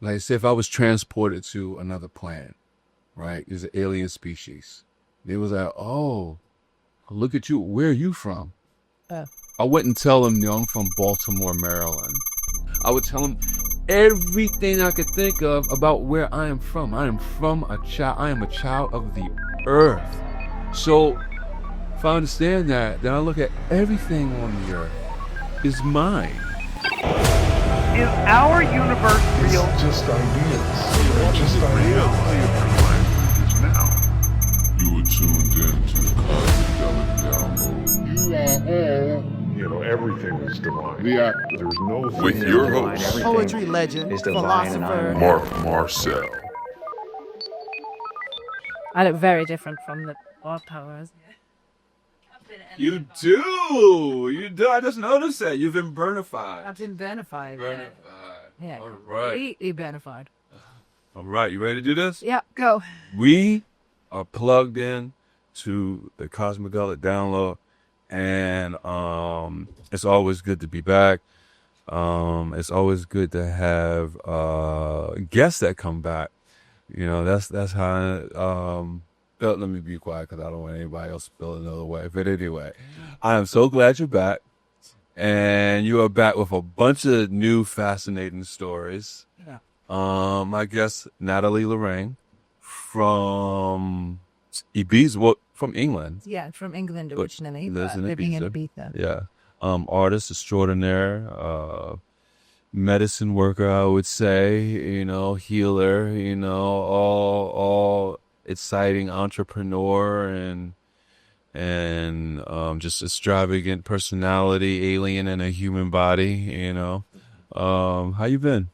Like, say if I was transported to another planet, right? There's an alien species. They was like, oh, look at you. Where are you from? I wouldn't tell them, I'm from Baltimore, Maryland. I would tell them everything I could think of about where I am from. I am from a child. I am a child of the earth. So if I understand that, then I look at everything on the earth is mine. Is our universe real? It's just ideas. They're just ideas. Is now. You are tuned in to the Cosmidelic download. You are all, everything is divine. Yeah. There's no thing With your host, Poetry legend, philosopher. Mark Marcel. I look very different from the Wild Powers. You do. You do. I just noticed that. You've been burnified. I've been burnified. Burnified. Yeah. All right. Completely burnified. All right. You ready to do this? Yeah, go. We are plugged in to the Cosmidelic download, and it's always good to be back. It's always good to have guests that come back. You know, that's how. Let me be quiet because I don't want anybody else to feel another way. But anyway, I am so glad you're back, and you are back with a bunch of new fascinating stories. Yeah. My guest Natalie Lauraine from Ibiza, well, from England. Yeah, from England But originally, lives but in living in Ibiza. Ibiza. Yeah. Artist extraordinaire, medicine worker, I would say, healer, all exciting entrepreneur and just extravagant personality, alien in a human body, How you been?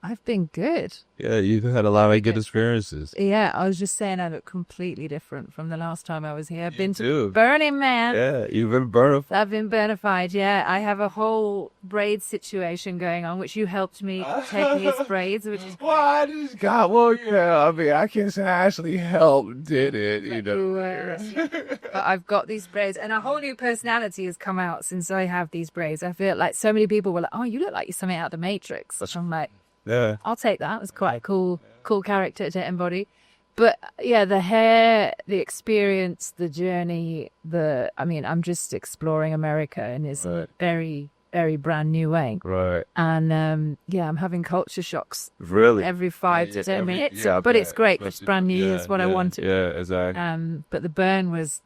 I've been good. Yeah, you've had a lot of good experiences. Yeah, I was just saying I look completely different from the last time I was here. I've been to too. Burning Man. Yeah, you've been burned. I've been burnified, yeah. I have a whole braid situation going on, which you helped me take his braids, which is Well, I just got, I can't say I actually helped, did it, but I've got these braids, and a whole new personality has come out since I have these braids. I feel like so many people were like, oh, you look like you're something out of the Matrix. I'm like, Yeah. I'll take that. It was quite a cool character to embody. But yeah, the hair, the experience, the journey, I'm just exploring America in this very, very brand new way. Right. And I'm having culture shocks Really? every 5 to 10 minutes. yeah, I but it's bet. great. It's brand new. It's what I wanted. Yeah, exactly. But the burn was,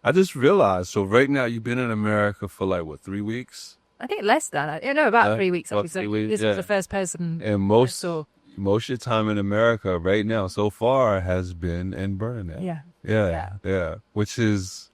I just realized, so right now you've been in America for 3 weeks? I think less than that. About 3 weeks. about Obviously. 3 weeks, This yeah. was the first person And I most saw. of your time in America right now so far has been in Burning Man. Yeah. Yeah. Which is,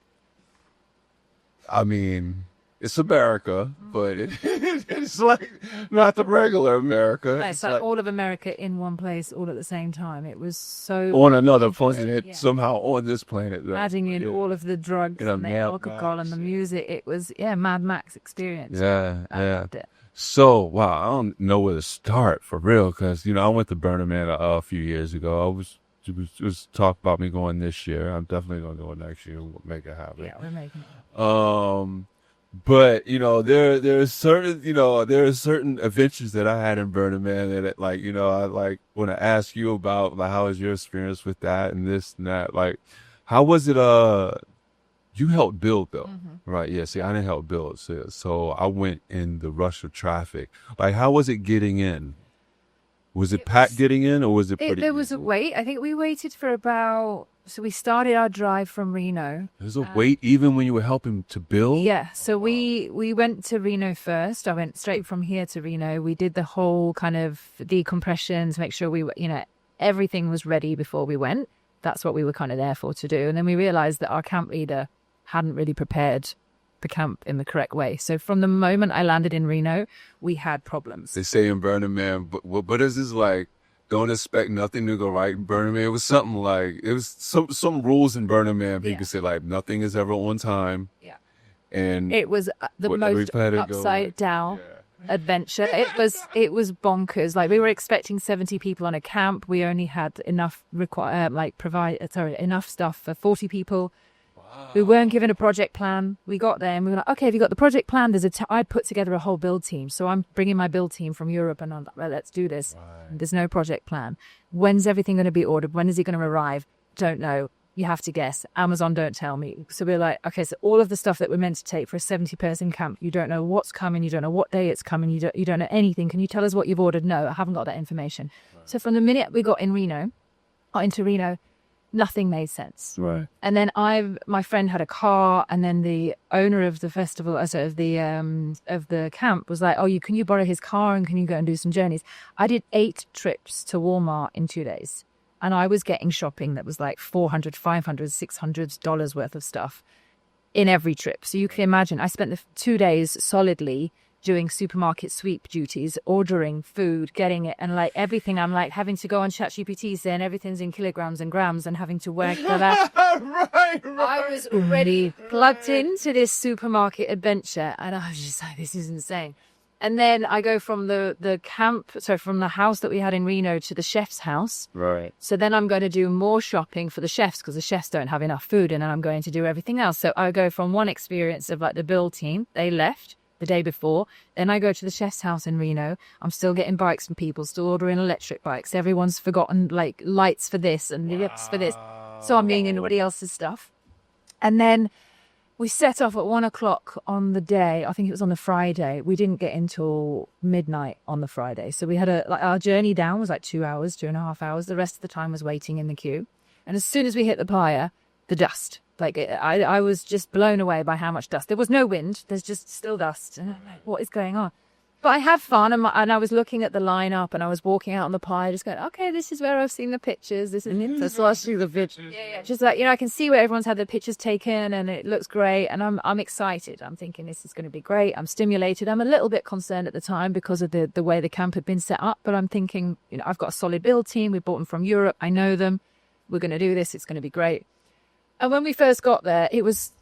it's America, but it's like not the regular America. It's like all of America in one place all at the same time. It was so on another planet, Yeah. somehow on this planet. adding in all of the drugs Yeah, and the Mad alcohol and the Max. music. It was Mad Max experience. Yeah, I yeah. loved it. So, wow, I don't know where to start for real, because, I went to Burning Man a few years ago. It was talk about me going this year. I'm definitely going to go next year and make it happen. Yeah, we're making it. But, there are certain adventures that I had in Burning Man that, I want to ask you about, how was your experience with that and this and that? How was it, you helped build though, right? Yeah. See, I didn't help build. So I went in the rush of traffic. How was it getting in? Was it packed getting in, or was it pretty? There was a wait. I think we waited for so we started our drive from Reno. There was a wait even when you were helping to build? Yeah. So we went to Reno first. I went straight from here to Reno. We did the whole kind of decompression to make sure we were, everything was ready before we went. That's what we were kind of there for to do. And then we realized that our camp leader hadn't really prepared the camp in the correct way. So from the moment I landed in Reno, we had problems. They say in Burning Man, but is this don't expect nothing to go right in Burning Man? It was something it was some rules in Burning Man. People say nothing is ever on time. Yeah. And It was the most upside down adventure. It was bonkers. We were expecting 70 people on a camp. We only had enough enough stuff for 40 people. We weren't given a project plan. We got there and we were like, okay, have you got the project plan? I'd put together a whole build team. So I'm bringing my build team from Europe and I'm like, well, let's do this. Right. There's no project plan. When's everything going to be ordered? When is it going to arrive? Don't know. You have to guess. Amazon don't tell me. So we're like, okay, so all of the stuff that we're meant to take for a 70-person camp, you don't know what's coming. You don't know what day it's coming. You don't know anything. Can you tell us what you've ordered? No, I haven't got that information. Right. So from the minute we got into Reno, nothing made sense. Right. And then my friend had a car, and then the owner of the festival, of the camp, was like, "Oh, can you borrow his car and can you go and do some journeys?" I did 8 trips to Walmart in 2 days, and I was getting shopping that was like $400, $500, $600 worth of stuff in every trip. So you can imagine, I spent the 2 days solidly doing supermarket sweep duties, ordering food, getting it, and like everything. I'm like having to go on ChatGPT saying everything's in kilograms and grams and having to work for that. right. I was already plugged into this supermarket adventure, and I was just like, this is insane. And then I go from from the house that we had in Reno to the chef's house. Right. So then I'm going to do more shopping for the chefs because the chefs don't have enough food, and then I'm going to do everything else. So I go from one experience of like the build team, they left the day before. Then I go to the chef's house in Reno. I'm still getting bikes from people, still ordering electric bikes. Everyone's forgotten like lights for this and lips for this. So I'm getting everybody else's stuff. And then we set off at 1:00 on the day. I think it was on the Friday. We didn't get until midnight on the Friday. So we had our journey down was like 2 hours, 2.5 hours. The rest of the time was waiting in the queue. And as soon as we hit the playa, the dust. Like I was just blown away by how much dust. There was no wind. There's just still dust. And I'm like, what is going on? But I had fun, and I was looking at the lineup, and I was walking out on the playa, just going, okay, this is where I've seen the pictures. This is it. So I see the pictures. Yeah. Just like, I can see where everyone's had their pictures taken, and it looks great, and I'm excited. I'm thinking this is going to be great. I'm stimulated. I'm a little bit concerned at the time because of the way the camp had been set up, but I'm thinking, I've got a solid build team. We bought them from Europe. I know them. We're going to do this. It's going to be great. And when we first got there, it was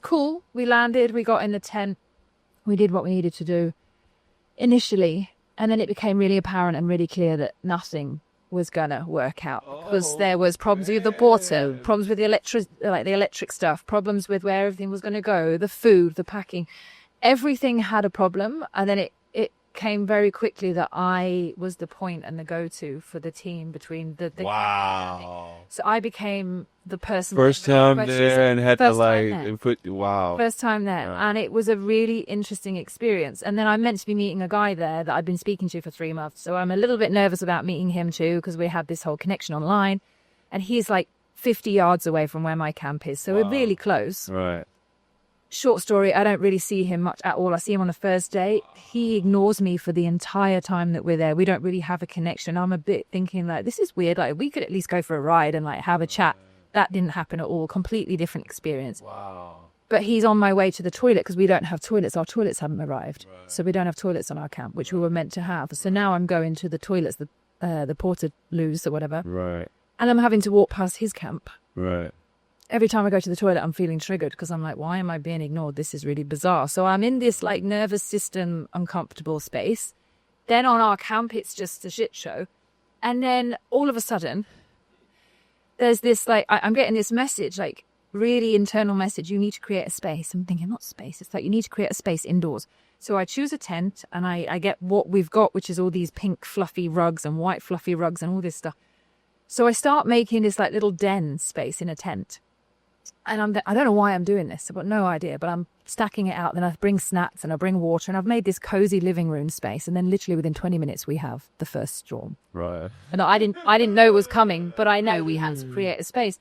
cool. We landed, we got in the tent, we did what we needed to do initially, and then it became really apparent and really clear that nothing was gonna work out because there was problems with the water, problems with the electric stuff, problems with where everything was going to go, the food, the packing, everything had a problem. And then it came very quickly that I was the point and the go-to for the team between the wow. So I became the person. First time there and had to wow. First time there. Yeah. And it was a really interesting experience. And then I'm meant to be meeting a guy there that I've been speaking to for 3 months. So I'm a little bit nervous about meeting him too, because we had this whole connection online. And he's like 50 yards away from where my camp is. So we're really close. Right. Short story, I don't really see him much at all. I see him on the first day. He ignores me for the entire time that we're there. We don't really have a connection. I'm a bit thinking like, this is weird. Like, we could at least go for a ride and like have a chat. That didn't happen at all. Completely different experience. Wow. But he's on my way to the toilet because we don't have toilets. Our toilets haven't arrived. Right. So we don't have toilets on our camp, which we were meant to have. So now I'm going to the toilets, the portaloos or whatever. Right. And I'm having to walk past his camp. Right. Every time I go to the toilet, I'm feeling triggered because I'm like, why am I being ignored? This is really bizarre. So I'm in this like nervous system, uncomfortable space. Then on our camp, it's just a shit show. And then all of a sudden, there's this like, I'm getting this message, like really internal message. You need to create a space. I'm thinking, not space. It's like, you need to create a space indoors. So I choose a tent and I get what we've got, which is all these pink fluffy rugs and white fluffy rugs and all this stuff. So I start making this like little den space in a tent. And I don't know why I'm doing this. I've got no idea, but I'm stacking it out. Then I bring snacks and I bring water and I've made this cozy living room space. And then literally within 20 minutes, we have the first storm. Right. And I didn't know it was coming, but I know we had to create a space.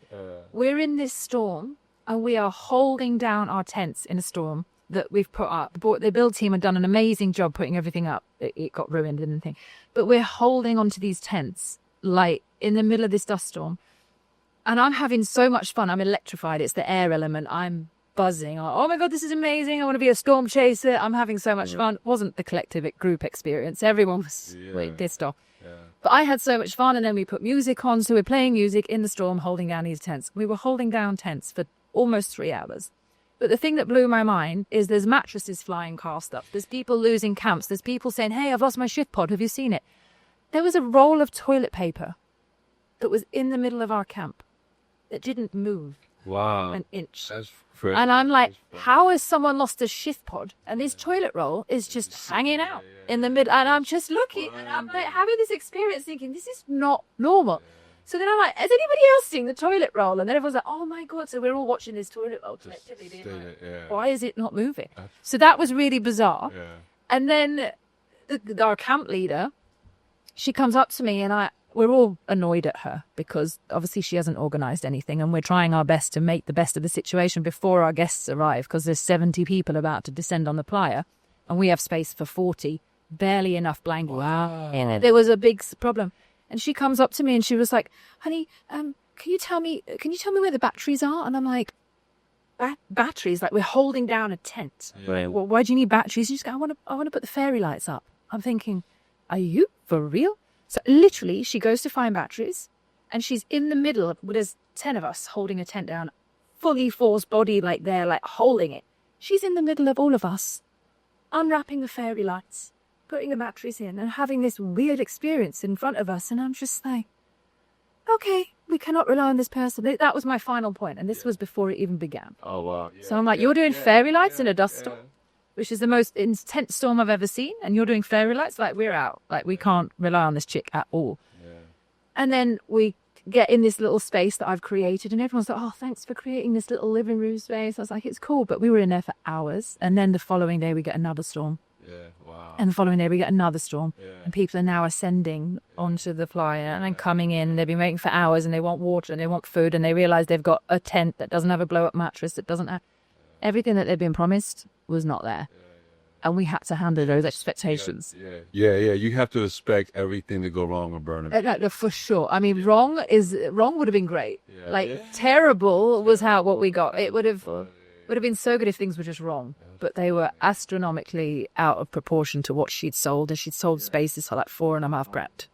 We're in this storm and we are holding down our tents in a storm that we've put up. The build team had done an amazing job putting everything up. It got ruined and everything. But we're holding onto these tents like in the middle of this dust storm. And I'm having so much fun. I'm electrified. It's the air element. I'm buzzing. Oh my God, this is amazing. I want to be a storm chaser. I'm having so much fun. It wasn't the collective group experience. Everyone was pissed off. Yeah. But I had so much fun. And then we put music on. So we're playing music in the storm, holding down these tents. We were holding down tents for almost 3 hours. But the thing that blew my mind is there's mattresses flying cast up. There's people losing camps. There's people saying, hey, I've lost my shift pod. Have you seen it? There was a roll of toilet paper that was in the middle of our camp that didn't move. Wow. an inch. That's And I'm like, how has someone lost a shift pod? And this toilet roll is just hanging out in the middle. And I'm just looking, and I'm like having this experience thinking, this is not normal. So then I'm like, has anybody else seen the toilet roll? And then everyone's like, oh my God. So we're all watching this toilet roll collectively. Being like, why is it not moving? So that was really bizarre. Yeah. And then our camp leader, she comes up to me, and we're all annoyed at her because obviously she hasn't organized anything, and we're trying our best to make the best of the situation before our guests arrive, because there's 70 people about to descend on the playa and we have space for 40, barely enough blankets. Wow. And there was a big problem. And she comes up to me and she was like, honey, can you tell me where the batteries are? And I'm like, batteries? Like, we're holding down a tent. Yeah. Well, why do you need batteries? And she's like, I want to put the fairy lights up. I'm thinking, are you for real? So literally, she goes to find batteries, and she's in the middle. There's 10 of us holding a tent down, fully forced body, like they're like holding it. She's in the middle of all of us, unwrapping the fairy lights, putting the batteries in, and having this weird experience in front of us. And I'm just like, okay, we cannot rely on this person. That was my final point, and this was before it even began. Oh, wow. Yeah. So I'm like, you're doing fairy lights in a dust storm, which is the most intense storm I've ever seen, and you're doing fairy lights? Like, we're out. Like, we can't rely on this chick at all. Yeah. And then we get in this little space that I've created, and everyone's like, oh, thanks for creating this little living room space. I was like, it's cool. But we were in there for hours, and then the following day we get another storm. Yeah, wow. And the following day we get another storm. Yeah. And people are now ascending onto the playa and then coming in. They've been waiting for hours, and they want water and they want food, and they realise they've got a tent that doesn't have a blow-up mattress, that doesn't have... Everything that they'd been promised was not there. And we had to handle those expectations. Yeah. You have to expect everything to go wrong or burn. No, for sure. I mean, wrong would have been great. Terrible was what we got. It would have been so good if things were just wrong. But they were astronomically out of proportion to what she'd sold. And she'd sold spaces for like 4.5 grand.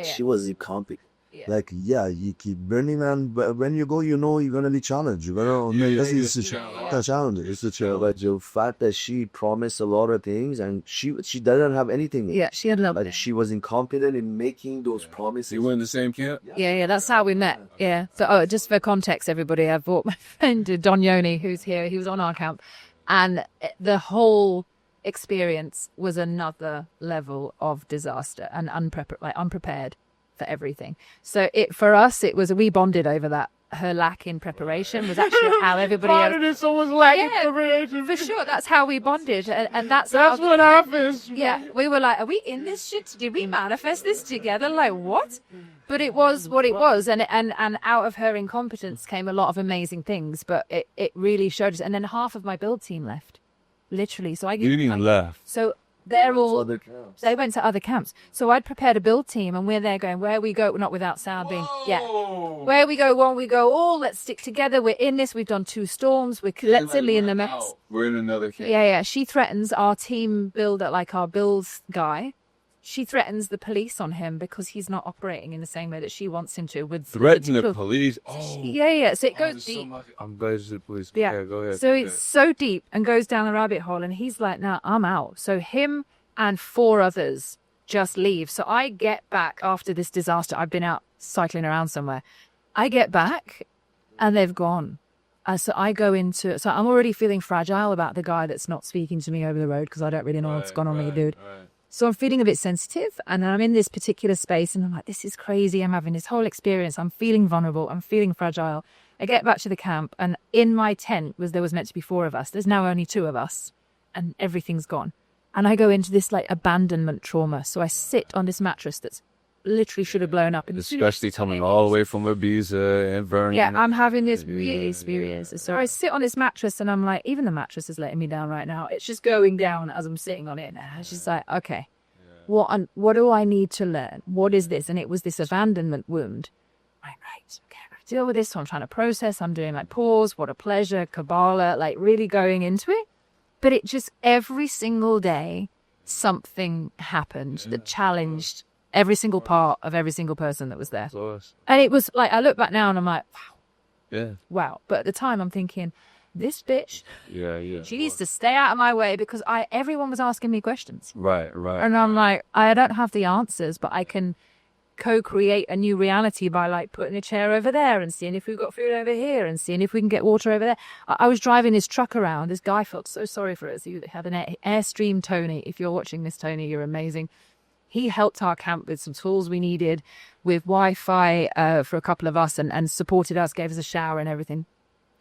She was incompetent. Yeah. Like, you keep burning, and when you go, you know you're gonna be challenged. You're gonna, it's a challenge. It's a challenge. But the fact that she promised a lot of things, and she doesn't have anything. Yeah, she had love. But she was incompetent in making those promises. You were in the same camp? Yeah, that's how we met. Yeah. So, just for context, everybody, I brought my friend Don Yoni, who's here. He was on our camp, and the whole experience was another level of disaster and unprepared for everything. So for us, it was, we bonded over that. Her lack in preparation was actually how everybody else. Someone's lacking preparation. For sure, that's how we bonded, and that's what happens. Yeah, we were like, are we in this shit? Did we manifest this together? Like, what? But it was what it was, and out of her incompetence came a lot of amazing things. But it really showed us. And then half of my build team left, literally. So You didn't even left. So they're all. Other camps. They went to other camps. So I'd prepared a build team, and we're there going, where we go, not without sound being, where we go, one we go, all, let's stick together. We're in this. We've done 2 storms. We're collectively in the mess. We're in another camp. Yeah. She threatens our team builder, like our builds guy. She threatens the police on him because he's not operating in the same way that she wants him to. With Threatening the police? Oh. Yeah. So it goes deep. I'm glad you said police. Yeah, go ahead. So it's so deep and goes down the rabbit hole, and he's like, nah, I'm out. So him and 4 others just leave. So I get back after this disaster. I've been out cycling around somewhere. I get back and they've gone. So I go into, so I'm already feeling fragile about the guy that's not speaking to me over the road because I don't really know what's gone on with you, dude. Right. So I'm feeling a bit sensitive, and I'm in this particular space, and I'm like, this is crazy. I'm having this whole experience. I'm feeling vulnerable. I'm feeling fragile. I get back to the camp, and in my tent there was meant to be 4 of us. There's now only 2 of us, and everything's gone. And I go into this like abandonment trauma. So I sit on this mattress that's literally should have blown up. Especially coming all the way from Ibiza and Vernon. Yeah, I'm having this weird experience. So I sit on this mattress, and I'm like, even the mattress is letting me down right now. It's just going down as I'm sitting on it. And she's like, okay, what do I need to learn? What is this? And it was this abandonment wound. Right, okay, I deal with this. So I'm trying to process. I'm doing like pause, what a pleasure, Kabbalah, like really going into it. But it just, every single day, something happened that challenged every single part of every single person that was there. And it was like, I look back now and I'm like, wow. Yeah. Wow. But at the time I'm thinking, this bitch, yeah, she needs to stay out of my way, because everyone was asking me questions. Right. And I'm like, I don't have the answers, but I can co-create a new reality by like putting a chair over there and seeing if we've got food over here and seeing if we can get water over there. I was driving his truck around. This guy felt so sorry for us. He had an Airstream Tony. If you're watching this, Tony, you're amazing. He helped our camp with some tools we needed, with Wi-Fi for a couple of us, and supported us, gave us a shower and everything.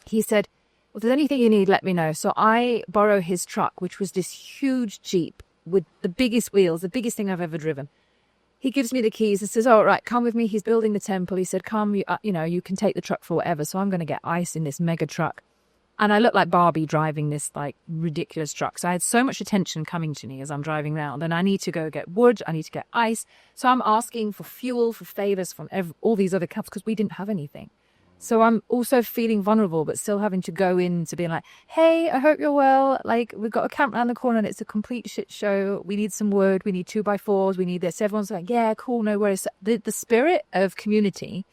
He said, well, if there's anything you need, let me know. So I borrow his truck, which was this huge Jeep with the biggest wheels, the biggest thing I've ever driven. He gives me the keys and says, oh, right, come with me. He's building the temple. He said, come, you can take the truck for whatever. So I'm going to get ice in this mega truck. And I look like Barbie driving this like ridiculous truck. So I had so much attention coming to me as I'm driving around. And I need to go get wood. I need to get ice. So I'm asking for fuel, for favors from all these other camps because we didn't have anything. So I'm also feeling vulnerable, but still having to go in to being like, hey, I hope you're well. Like, we've got a camp around the corner and it's a complete shit show. We need some wood. We need 2x4s. We need this. Everyone's like, yeah, cool, no worries. The spirit of community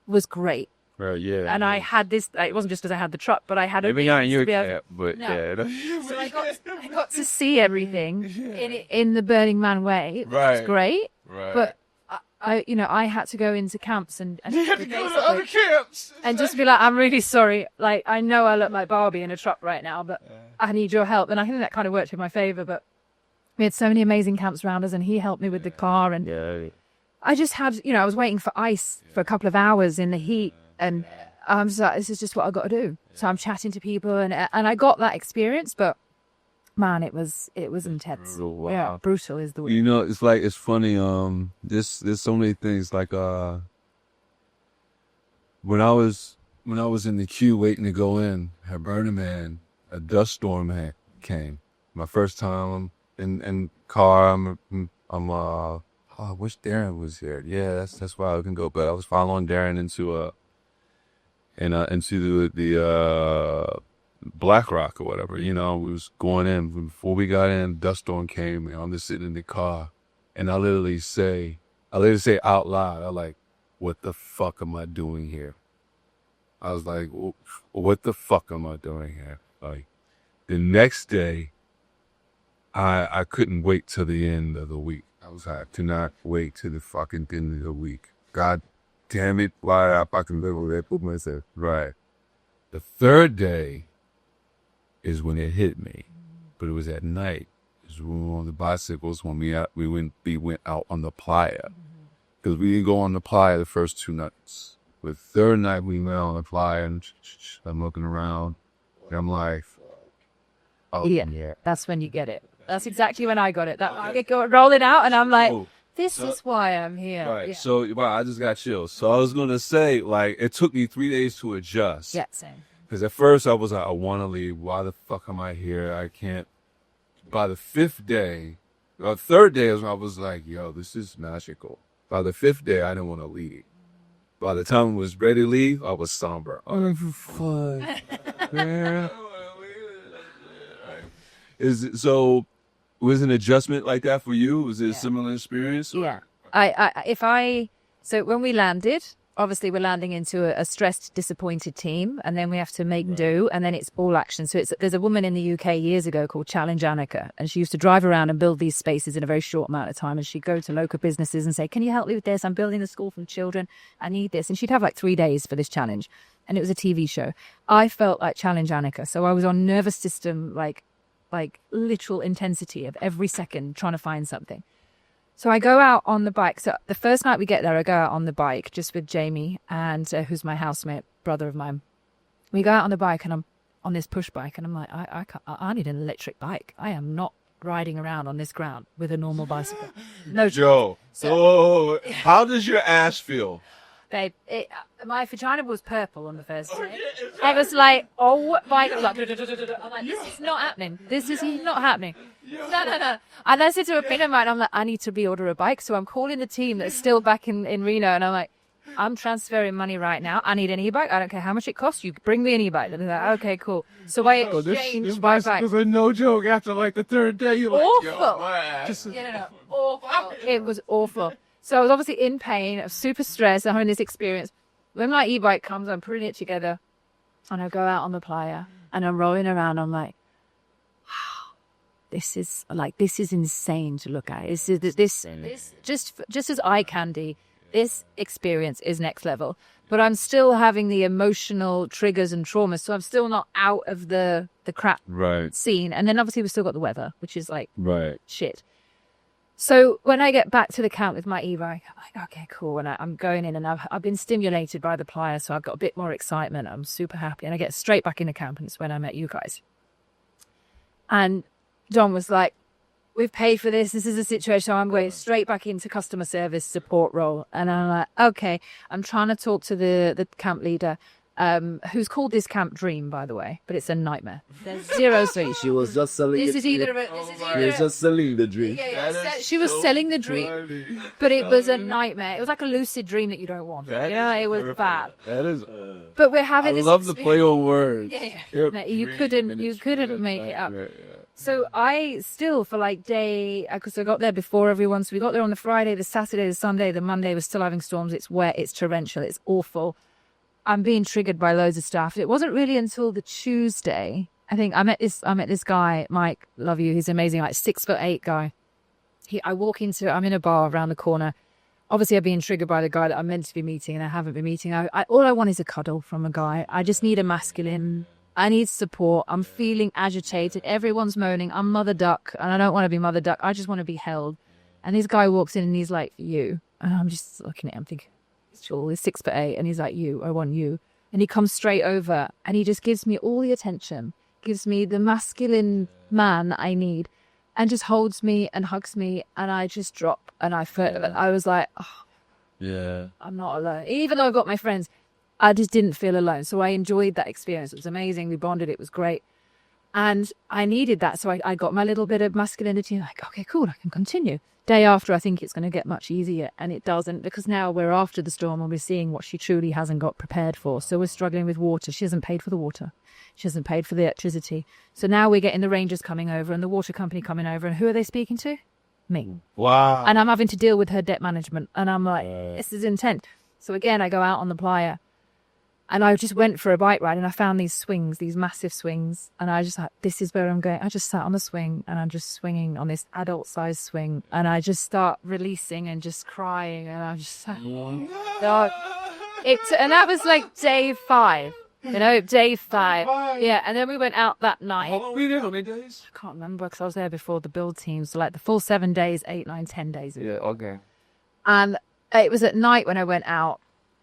was great. Right, yeah. And I had this, it wasn't just because I had the truck, but I had maybe not in your camp, but no. yeah. So I got to see everything in the Burning Man way. Right. It was great. Right. But I had to go into camps and You had to go to other camps. and just be like, I'm really sorry. Like, I know I look like Barbie in a truck right now, but I need your help. And I think that kind of worked in my favor. But we had so many amazing camps around us, and he helped me with the car. And I just had, I was waiting for ice for a couple of hours in the heat, and I'm just like, this is just what I got to do. So I'm chatting to people, and I got that experience, but. Man, it was intense. Brutal, wow. Yeah, brutal is the word. It's funny. There's so many things. Like when I was in the queue waiting to go in at Burning Man, a dust storm came. My first time in car. I wish Darren was here. Yeah, that's why I can go. But I was following Darren into the Black Rock or whatever, we was going in. Before we got in, dust storm came, and I'm just sitting in the car, and I literally say out loud, I'm like, what the fuck am I doing here? I was like, what the fuck am I doing here? Like, the next day, I couldn't wait till the end of the week. I was like, to not wait till the fucking end of the week. God damn it, why I fucking live with that, put myself right. The third day is when it hit me, but it was at night. It was when we were on the bicycles when we went out on the playa, because we didn't go on the playa the first 2 nights. The third night we went on the playa, and I'm looking around, and I'm like, oh yeah, that's when you get it. That's exactly when I got it. I get rolling out, and I'm like, this is why I'm here. Right. Yeah. So I just got chills. So I was gonna say, like, it took me 3 days to adjust. Yeah, same. Because at first I was like, I want to leave. Why the fuck am I here? I can't. By the 5th day, or 3rd day, I was like, yo, this is magical. By the 5th day, I didn't want to leave. By the time I was ready to leave, I was somber. Oh, for fuck. Man. So, was an adjustment like that for you? Was it a similar experience? Yeah. So when we landed, obviously we're landing into a stressed, disappointed team, and then we have to make do, and then it's all action. So there's a woman in the UK years ago called Challenge Annika, and she used to drive around and build these spaces in a very short amount of time, and she'd go to local businesses and say, can you help me with this? I'm building a school for children. I need this. And she'd have like 3 days for this challenge, and it was a TV show. I felt like Challenge Annika. So I was on nervous system, like literal intensity of every second trying to find something. So I go out on the bike. So the first night we get there, I go out on the bike just with Jamie, and who's my housemate, brother of mine. We go out on the bike, and I'm on this push bike, and I'm like, I need an electric bike. I am not riding around on this ground with a normal bicycle. No, Joe. So how does your ass feel? Babe, my vagina was purple on the first day. I was like, oh my God. I'm like, this is not happening. This is not happening. No. And I said to a friend of mine, I'm like, I need to reorder a bike. So I'm calling the team that's still back in Reno, and I'm like, I'm transferring money right now. I need an e-bike. I don't care how much it costs. You bring me an e-bike. And they're like, okay, cool. So I exchanged my bike. This is no joke. After like the 3rd day, you're like, awful. yo, my ass. No. Awful. It was awful. So I was obviously in pain. I was super stressed. I'm having this experience. When my e-bike comes, I'm putting it together, and I go out on the playa, and I'm rolling around. I'm like, wow, this is insane to look at. This just as eye candy. This experience is next level, but I'm still having the emotional triggers and traumas, so I'm still not out of the crap scene. And then obviously we've still got the weather, which is like shit. So when I get back to the camp with my e-bike, I'm like, okay, cool. And I'm going in, and I've been stimulated by the playa, so I've got a bit more excitement. I'm super happy, and I get straight back into camp, and it's when I met you guys. And John was like, we've paid for this. This is a situation. So I'm going straight back into customer service support role. And I'm like, okay, I'm trying to talk to the camp leader, who's called this camp Dream, by the way, but it's a nightmare. There's zero sleep. She was just selling This is either She was just selling the dream. she was selling the dream, but it was a nightmare. It was like a lucid dream that you don't want. It was bad. That is. But we're having. I love the play on words. No, you couldn't make it up. So I still, for like because I got there before everyone. So we got there on the Friday, the Saturday, the Sunday, the Monday was still having storms. It's wet, it's torrential, it's awful. I'm being triggered by loads of stuff. It wasn't really until the Tuesday, I think I met this guy, Mike, love you. He's amazing, like 6'8" guy. I'm in a bar around the corner. Obviously, I've been triggered by the guy that I'm meant to be meeting and I haven't been meeting. All I want is a cuddle from a guy. I just need a masculine. I need support. I'm feeling agitated. Everyone's moaning. I'm Mother Duck, and I don't want to be Mother Duck. I just want to be held. And this guy walks in, and he's like, you. And I'm just looking at him, thinking, he's tall, he's 6'8", and he's like, you, I want you. And he comes straight over, and he just gives me all the attention, gives me the masculine man that I need, and just holds me and hugs me, and I just drop. And I was like, oh, I'm not alone. Even though I've got my friends, I just didn't feel alone. So I enjoyed that experience. It was amazing. We bonded. It was great. And I needed that. So I got my little bit of masculinity. Like, okay, cool. I can continue. Day after, I think it's going to get much easier. And it doesn't, because now we're after the storm and we're seeing what she truly hasn't got prepared for. So we're struggling with water. She hasn't paid for the water. She hasn't paid for the electricity. So now we're getting the rangers coming over and the water company coming over. And who are they speaking to? Me. Wow. And I'm having to deal with her debt management. And I'm like, this is intense. So again, I go out on the playa. And I just went for a bike ride, and I found these swings, these massive swings. And I just like, this is where I'm going. I just sat on the swing, and I'm just swinging on this adult-sized swing. And I just start releasing and just crying. And I'm just like, and that was like day 5. Day 5. Yeah, and then we went out that night. How long were you there? How many days? I can't remember, because I was there before the build team. So like the full 7 days, 8, 9, 10 days. Yeah, okay. And it was at night when I went out.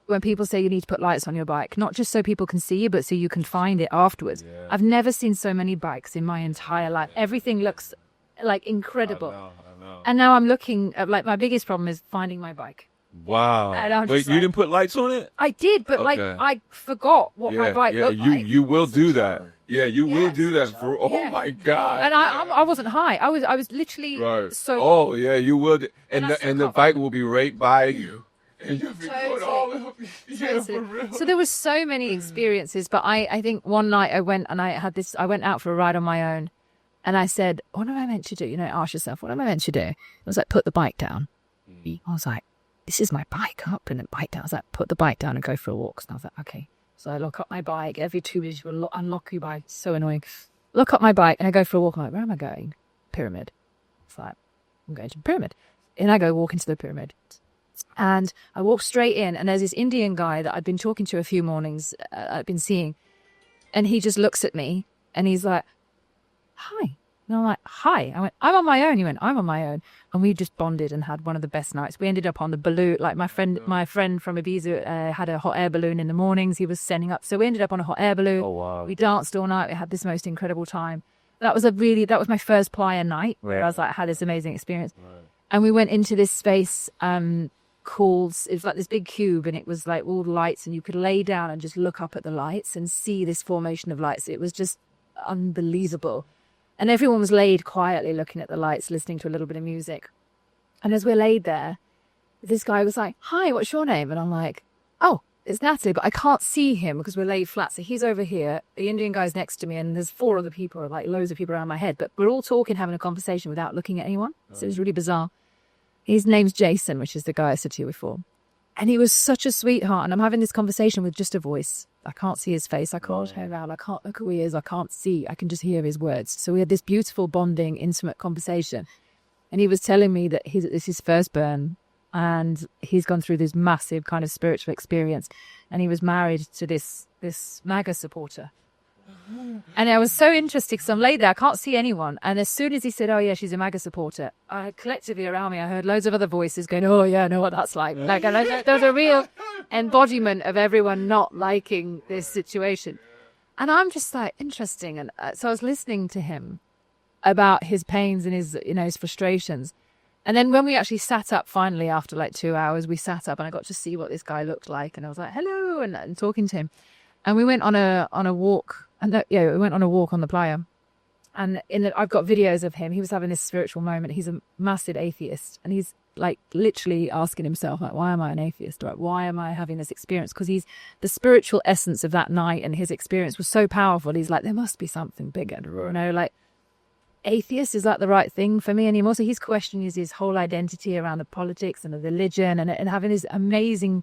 When people say you need to put lights on your bike, not just so people can see you, but so you can find it afterwards. Yeah. I've never seen so many bikes in my entire life. Everything looks like incredible. I know. And now I'm looking at, like, my biggest problem is finding my bike. Wow. Wait, you didn't put lights on it? I did, but like I forgot what my bike looked like. You will do that. Yeah, you will do that. My God. And I wasn't high. I was literally so. Oh yeah, you will. And the bike will be right by you. And you'll be going all up. Yeah, for real. So there were so many experiences, but I think one night I went out for a ride on my own, and I said, what am I meant to do? Ask yourself, what am I meant to do? I was like, put the bike down. I was like, this is my bike, up and the bike down. I was like, put the bike down and go for a walk. And I was like, okay. So I lock up my bike. Every 2 minutes you unlock your bike. It's so annoying. Lock up my bike and I go for a walk. I'm like, where am I going? Pyramid. It's like, I'm going to the pyramid. And I go walk into the pyramid. And I walk straight in, and there's this Indian guy that I'd been talking to a few mornings, I'd been seeing, and he just looks at me, and he's like, hi. And I'm like, hi. I went, I'm on my own. He went, I'm on my own. And we just bonded and had one of the best nights. We ended up on the balloon. Like my friend from Ibiza had a hot air balloon in the mornings. He was sending up. So we ended up on a hot air balloon. Oh, wow. We danced all night. We had this most incredible time. That was my first playa night, where I was like, I had this amazing experience. Right. And we went into this space, called, it was like this big cube, and it was like all the lights, and you could lay down and just look up at the lights and see this formation of lights. It was just unbelievable. And everyone was laid quietly looking at the lights, listening to a little bit of music. And as we're laid there, this guy was like, hi, what's your name? And I'm like, oh, it's Natalie, but I can't see him because we're laid flat. So he's over here, the Indian guy's next to me, and there's 4 other people, like loads of people around my head, but we're all talking, having a conversation without looking at anyone. So it was really bizarre. His name's Jason, which is the guy I said to you before. And he was such a sweetheart. And I'm having this conversation with just a voice. I can't see his face. I can't turn around. I can't look who he is. I can't see. I can just hear his words. So we had this beautiful, bonding, intimate conversation. And he was telling me that this is his first burn. And he's gone through this massive kind of spiritual experience. And he was married to this MAGA supporter. And I was so interested because I'm laid there, I can't see anyone. And as soon as he said, oh yeah, she's a MAGA supporter, collectively around me, I heard loads of other voices going, oh yeah, I know what that's like. Like, and there was a real embodiment of everyone not liking this situation. And I'm just like, interesting. And so I was listening to him about his pains and his, his frustrations. And then when we actually sat up finally after like 2 hours, we sat up and I got to see what this guy looked like. And I was like, hello, and talking to him. And we went on a walk. And we went on a walk on the playa. And I've got videos of him. He was having this spiritual moment. He's a massive atheist. And he's like literally asking himself, like, why am I an atheist? Like, why am I having this experience? Because he's the spiritual essence of that night and his experience was so powerful. He's like, there must be something bigger, like atheist, is that the right thing for me anymore? So he's questioning his whole identity around the politics and the religion and having this amazing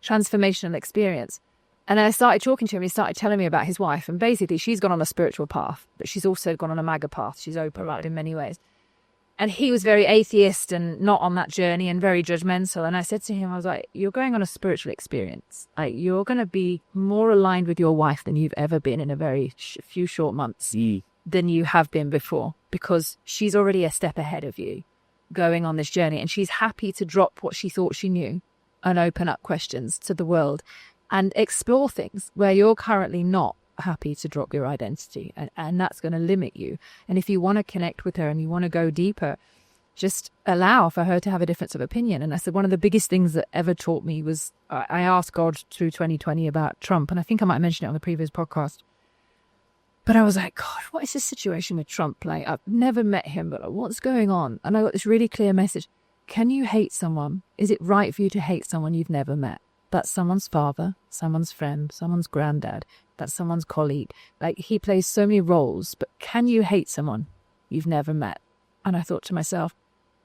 transformational experience. And then I started talking to him. He started telling me about his wife. And basically, she's gone on a spiritual path, but she's also gone on a MAGA path. She's open-minded in many ways. And he was very atheist and not on that journey and very judgmental. And I said to him, I was like, you're going on a spiritual experience. Like, you're going to be more aligned with your wife than you've ever been in a very few short months than you have been before, because she's already a step ahead of you going on this journey. And she's happy to drop what she thought she knew and open up questions to the world and explore things where you're currently not happy to drop your identity. And that's going to limit you. And if you want to connect with her and you want to go deeper, just allow for her to have a difference of opinion. And I said, one of the biggest things that ever taught me was, I asked God through 2020 about Trump. And I think I might have mentioned it on the previous podcast. But I was like, God, what is this situation with Trump? Like, I've never met him, but what's going on? And I got this really clear message. Can you hate someone? Is it right for you to hate someone you've never met? That's someone's father, someone's friend, someone's granddad. That's someone's colleague. Like, he plays so many roles, but can you hate someone you've never met? And I thought to myself,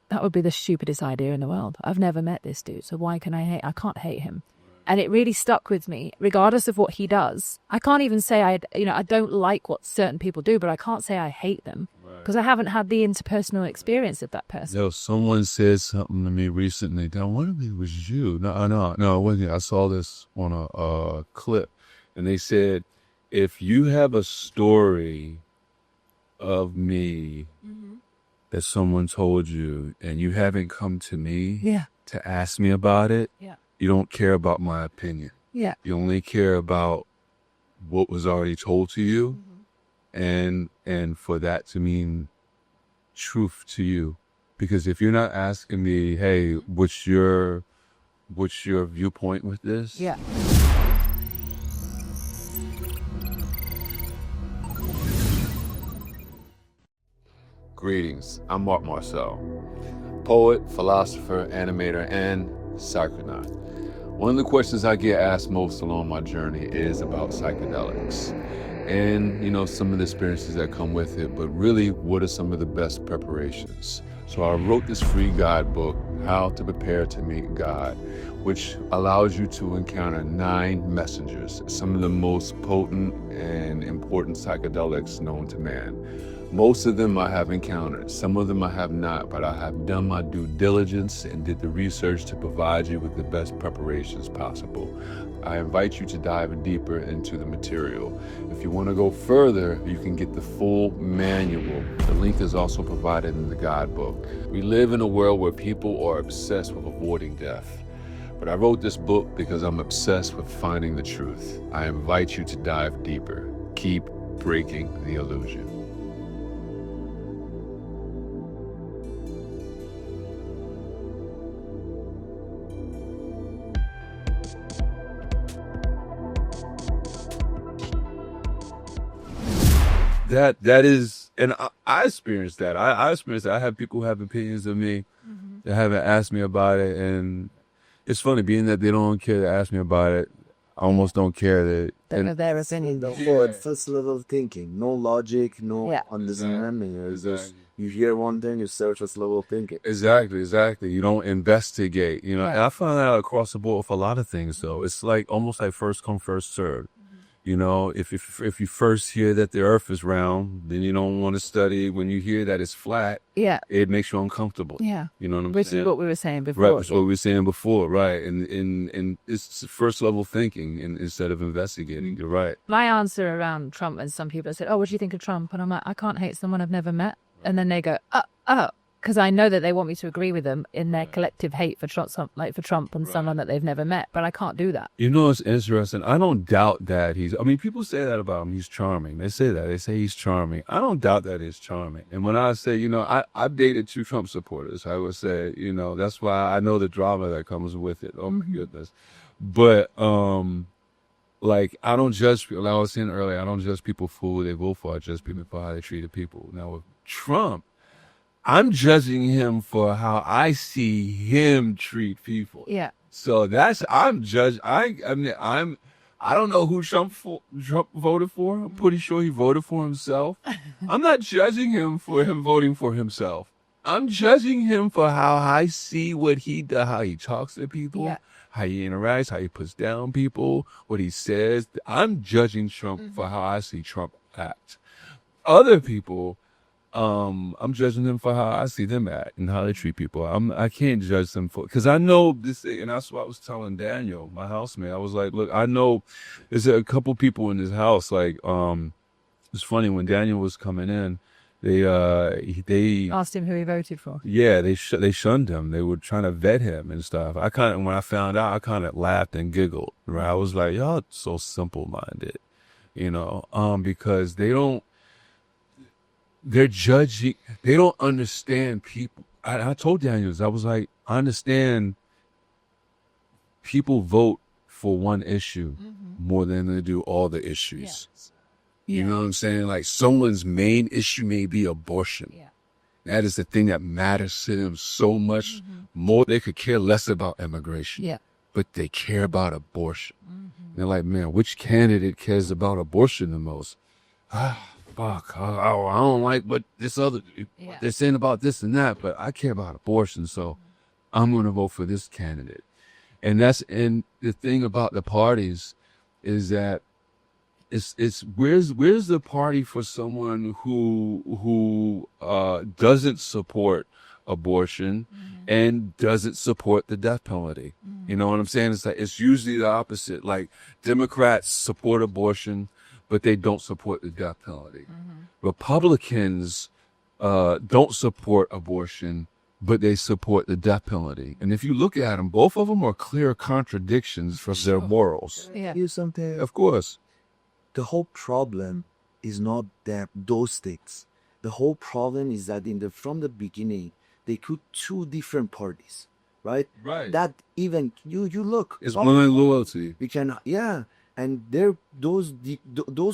that would be the stupidest idea in the world. I've never met this dude, so why can I hate? I can't hate him. And it really stuck with me, regardless of what he does. I can't even say I don't like what certain people do, but I can't say I hate them because I haven't had the interpersonal experience of that person. Yo, someone said something to me recently. I wonder if it was you. No, it wasn't you. I saw this on a clip, and they said, if you have a story of me that someone told you and you haven't come to me to ask me about it, you don't care about my opinion. Yeah. You only care about what was already told to you, and for that to mean truth to you. Because if you're not asking me, hey, what's your viewpoint with this? Yeah. Greetings. I'm Mark Marcel, poet, philosopher, animator, and psychonaut. One of the questions I get asked most along my journey is about psychedelics and, some of the experiences that come with it, but really, what are some of the best preparations? So I wrote this free guidebook, How to Prepare to Meet God, which allows you to encounter 9 messengers, some of the most potent and important psychedelics known to man. Most of them I have encountered, some of them I have not, but I have done my due diligence and did the research to provide you with the best preparations possible. I invite you to dive deeper into the material. If you want to go further, you can get the full manual. The link is also provided in the guidebook. We live in a world where people are obsessed with avoiding death. But I wrote this book because I'm obsessed with finding the truth. I invite you to dive deeper. Keep breaking the illusion. That is, and I experienced that. I experienced that. I have people who have opinions of me that haven't asked me about it, and it's funny, being that they don't care to ask me about it. I almost don't care that. Don't know their opinion. First level thinking, no logic, no understanding. It's just you hear one thing, you surface level thinking. Exactly. You don't investigate. And I find that across the board with a lot of things, though. It's like almost like first come, first served. You know, if you first hear that the earth is round, then you don't want to study. When you hear that it's flat, Yeah. it makes you uncomfortable. Yeah. You know what I'm Which saying? is what we were saying before. Right, that's what we were saying before, right? And it's first level thinking instead of investigating. You're right. My answer around Trump, and some people have said, "Oh, what do you think of Trump?" And I'm like, I can't hate someone I've never met. And then they go, oh, because I know that they want me to agree with them in their collective hate for Trump, for Trump and someone that they've never met. But I can't do that. You know, it's interesting. I don't doubt that people say that about him. He's charming. They say that. They say he's charming. I don't doubt that he's charming. And when I say, you know, I've dated 2 Trump supporters. I would say, you know, that's why I know the drama that comes with it. Oh, my goodness. But, like, I don't judge people. Like I was saying earlier, I don't judge people for who they vote for. I judge people for how they treated people. Now, with Trump, I'm judging him for how I see him treat people. Yeah. So I'm judged. I don't know who Trump voted for. I'm pretty sure he voted for himself. I'm not judging him for him voting for himself. I'm judging him for how I see what he does, how he talks to people, how he interacts, how he puts down people, what he says. I'm judging Trump for how I see Trump act. Other people, I'm judging them for how I see them act and how they treat people. I can't judge them because I know this, and that's what I was telling Daniel, my housemate. I was like, look, I know there's a couple people in this house. Like, it's funny when Daniel was coming in, they Asked him who he voted for. Yeah, they shunned him. They were trying to vet him and stuff. When I found out, I kind of laughed and giggled. Right, I was like, y'all so simple minded, you know, because they're judging. They don't understand people. I told Daniels, I was like, I understand people vote for one issue more than they do all the issues. You know what I'm saying? Like, someone's main issue may be abortion. Yeah. That is the thing that matters to them so much more. They could care less about immigration. Yeah. But they care about abortion. They're like, man, which candidate cares about abortion the most? Fuck, I don't like what they're saying about this and that, but I care about abortion, so I'm going to vote for this candidate. And the thing about the parties is that it's where's the party for someone who doesn't support abortion and doesn't support the death penalty. You know what I'm saying? It's like, it's usually the opposite. Like, Democrats support abortion, but they don't support the death penalty. Republicans don't support abortion, but they support the death penalty. And if you look at them, both of them are clear contradictions from their morals. Yeah. Here's something. Of course. The whole problem is not those states. The whole problem is that from the beginning, they put 2 different parties, right? Right. That even you look. It's blind loyalty. We can, and those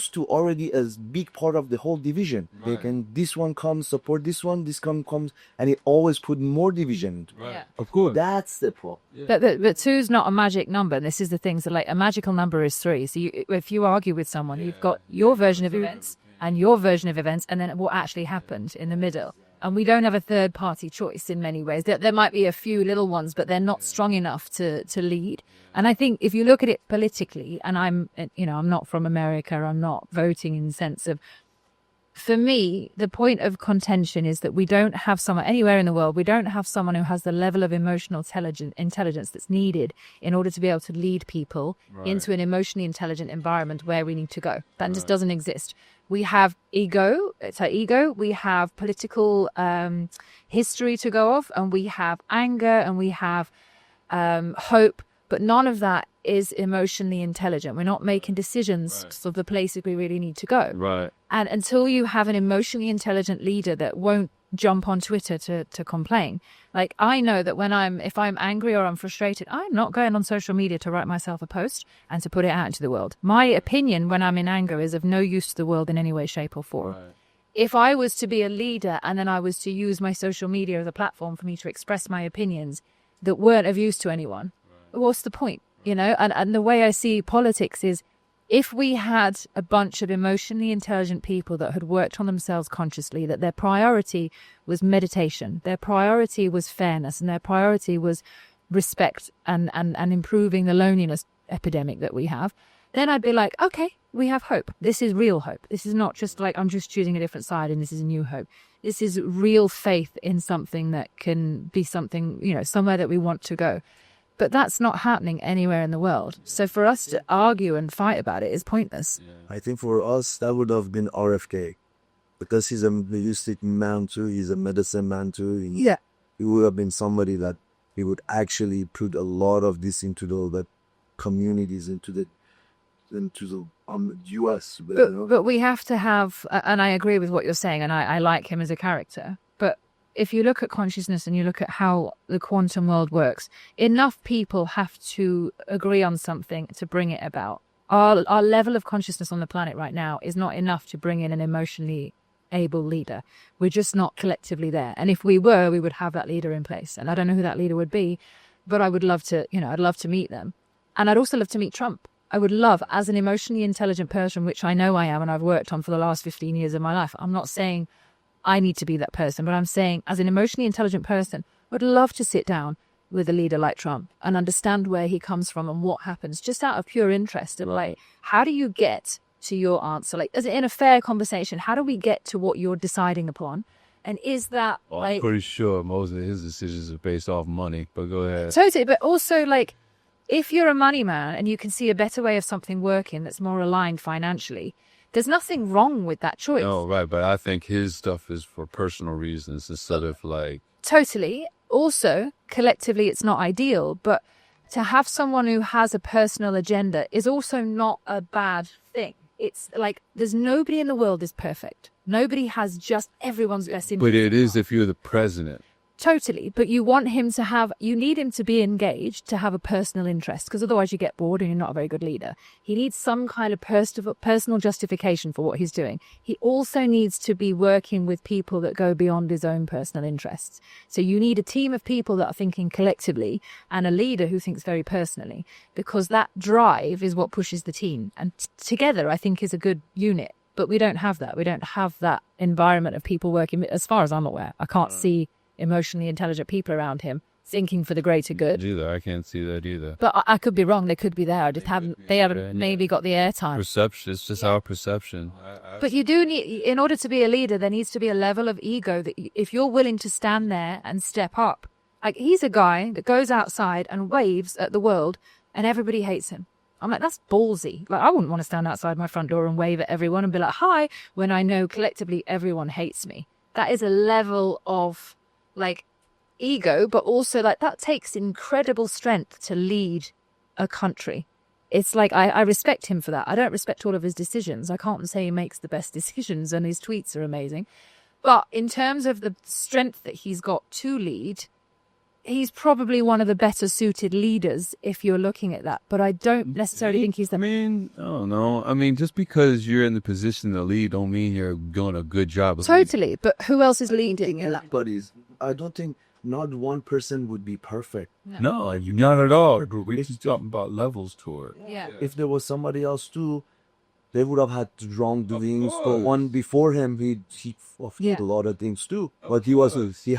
2 already as big part of the whole division. Right. This one comes support this one, this comes, and it always put more division into it. Right. Yeah. Of course. That's the problem. But 2 is not a magic number. This is the thing. So, like, a magical number is 3. So if you argue with someone, you've got your version of events and your version of events, and then what actually happened in the middle. And we don't have a third party choice in many ways. There might be a few little ones, but they're not strong enough to lead. And I think if you look at it politically, and I'm not from America, I'm not voting in the sense of, for me, the point of contention is that we don't have someone anywhere in the world. We don't have someone who has the level of emotional intelligence that's needed in order to be able to lead people into an emotionally intelligent environment where we need to go. That just doesn't exist. We have ego. It's our ego. We have political history to go off, and we have anger, and we have hope. But none of that is emotionally intelligent. We're not making decisions for the places we really need to go. Right. And until you have an emotionally intelligent leader that won't jump on Twitter to complain, like, I know that if I'm angry or I'm frustrated, I'm not going on social media to write myself a post and to put it out into the world. My opinion when I'm in anger is of no use to the world in any way, shape or form. Right. If I was to be a leader and then I was to use my social media as a platform for me to express my opinions that weren't of use to anyone, what's the point? And the way I see politics is, if we had a bunch of emotionally intelligent people that had worked on themselves consciously, that their priority was meditation, their priority was fairness, and their priority was respect and improving the loneliness epidemic that we have, then I'd be like, okay, we have hope. This is real hope. This is not just like I'm just choosing a different side and this is a new hope. This is real faith in something that can be something, you know, somewhere that we want to go. But that's not happening anywhere in the world. So for us to argue and fight about it is pointless. I think for us, that would have been RFK. Because he's a mystic man too, he's a medicine man too. He would have been somebody that he would actually put a lot of this into the communities, into the US. But we have to have, and I agree with what you're saying, and I like him as a character. But if you look at consciousness and you look at how the quantum world works, enough people have to agree on something to bring it about. Our level of consciousness on the planet right now is not enough to bring in an emotionally able leader. We're just not collectively there. And if we were, we would have that leader in place. And I don't know who that leader would be, but I would love to, you know, I'd love to meet them. And I'd also love to meet Trump. I would love, as an emotionally intelligent person, which I know I am and I've worked on for the last 15 years of my life. I'm not saying I need to be that person, but I'm saying as an emotionally intelligent person, I would love to sit down with a leader like Trump and understand where he comes from and what happens, just out of pure interest. And like, how do you get to your answer? Like, is it in a fair conversation? How do we get to what you're deciding upon? And is that I'm pretty sure most of his decisions are based off money, but go ahead. Totally. But also, like, if you're a money man and you can see a better way of something working that's more aligned financially, there's nothing wrong with that choice. No, right. But I think his stuff is for personal reasons instead of like. Totally. Also, collectively, it's not ideal, but to have someone who has a personal agenda is also not a bad thing. It's like there's nobody in the world is perfect. Nobody has just everyone's best interest. But it is if you're the president. Totally. But you want him to have, you need him to be engaged, to have a personal interest, because otherwise you get bored and you're not a very good leader. He needs some kind of personal justification for what he's doing. He also needs to be working with people that go beyond his own personal interests. So you need a team of people that are thinking collectively and a leader who thinks very personally, because that drive is what pushes the team. And together, I think, is a good unit. But we don't have that. We don't have that environment of people working, as far as I'm aware. I can't see emotionally intelligent people around him thinking for the greater good. Either I can't see that either. But I could be wrong. They could be there. I just haven't. They haven't maybe got the airtime. Perception. It's just our perception. But you do need, in order to be a leader, there needs to be a level of ego that if you're willing to stand there and step up. Like, he's a guy that goes outside and waves at the world, and everybody hates him. I'm like, that's ballsy. Like, I wouldn't want to stand outside my front door and wave at everyone and be like, hi, when I know collectively everyone hates me. That is a level of, like, ego, but also, like, that takes incredible strength to lead a country. It's like, I respect him for that. I don't respect all of his decisions. I can't say he makes the best decisions and his tweets are amazing. But in terms of the strength that he's got to lead, he's probably one of the better suited leaders if you're looking at that. But I don't necessarily think he's the... I mean, I don't know. I mean, just because you're in the position to lead don't mean you're doing a good job. Totally. But who else is leading? Everybody's. I don't think not one person would be perfect. No, not at all. We're just talking about levels to it. Yeah. If there was somebody else too, they would have had wrongdoings. But one before him, he fulfilled a lot of things too. But he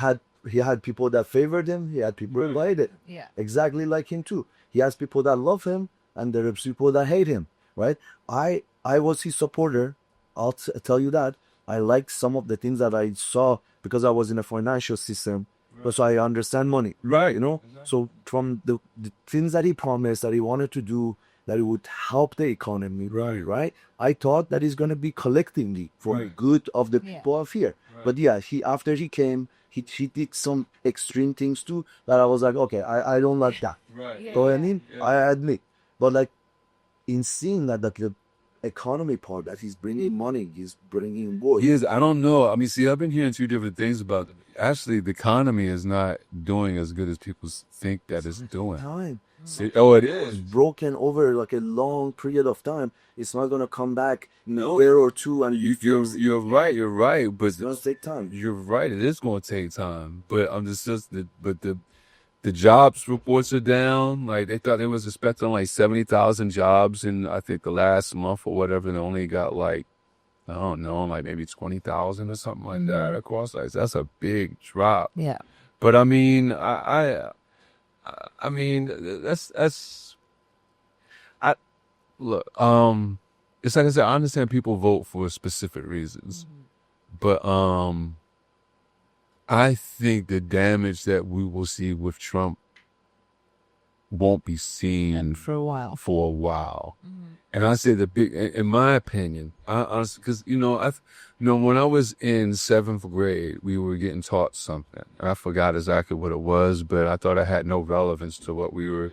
had people that favored him. He had people who hated. Yeah. Exactly like him too. He has people that love him, and there are people that hate him. Right? I was his supporter. I'll tell you that. I liked some of the things that I saw because I was in a financial system. Right. So I understand money. Right. You know? Exactly. So from the things that he promised, that he wanted to do, that it would help the economy. Right? I thought that he's going to be collectively for the good of the people of here. Right. But yeah, after he came, he did some extreme things too that I was like, okay, I don't like that. Right. You know what I mean? Yeah. I admit. But like, in seeing that the economy part, that he's bringing money, he's bringing wood. He is. I don't know. I mean, see, I've been hearing two different things about it. Actually, the economy is not doing as good as people think that it's doing. Time. It is. It's broken over like a long period of time. It's not going to come back in a year or two. And you're right. But it's going to take time. You're right. It is going to take time. But I'm the jobs reports are down. Like, they thought they was expecting like 70,000 jobs in, I think, the last month or whatever. And they only got like, I don't know, like maybe 20,000 or something like that across. Like, that's a big drop. Yeah. But I mean, I mean, Look, it's like I said, I understand people vote for specific reasons, but I think the damage that we will see with Trump won't be seen For a while. for a while. And I say the big, in my opinion, because when I was in 7th grade, we were getting taught something. I forgot exactly what it was, but I thought it had no relevance to what we were.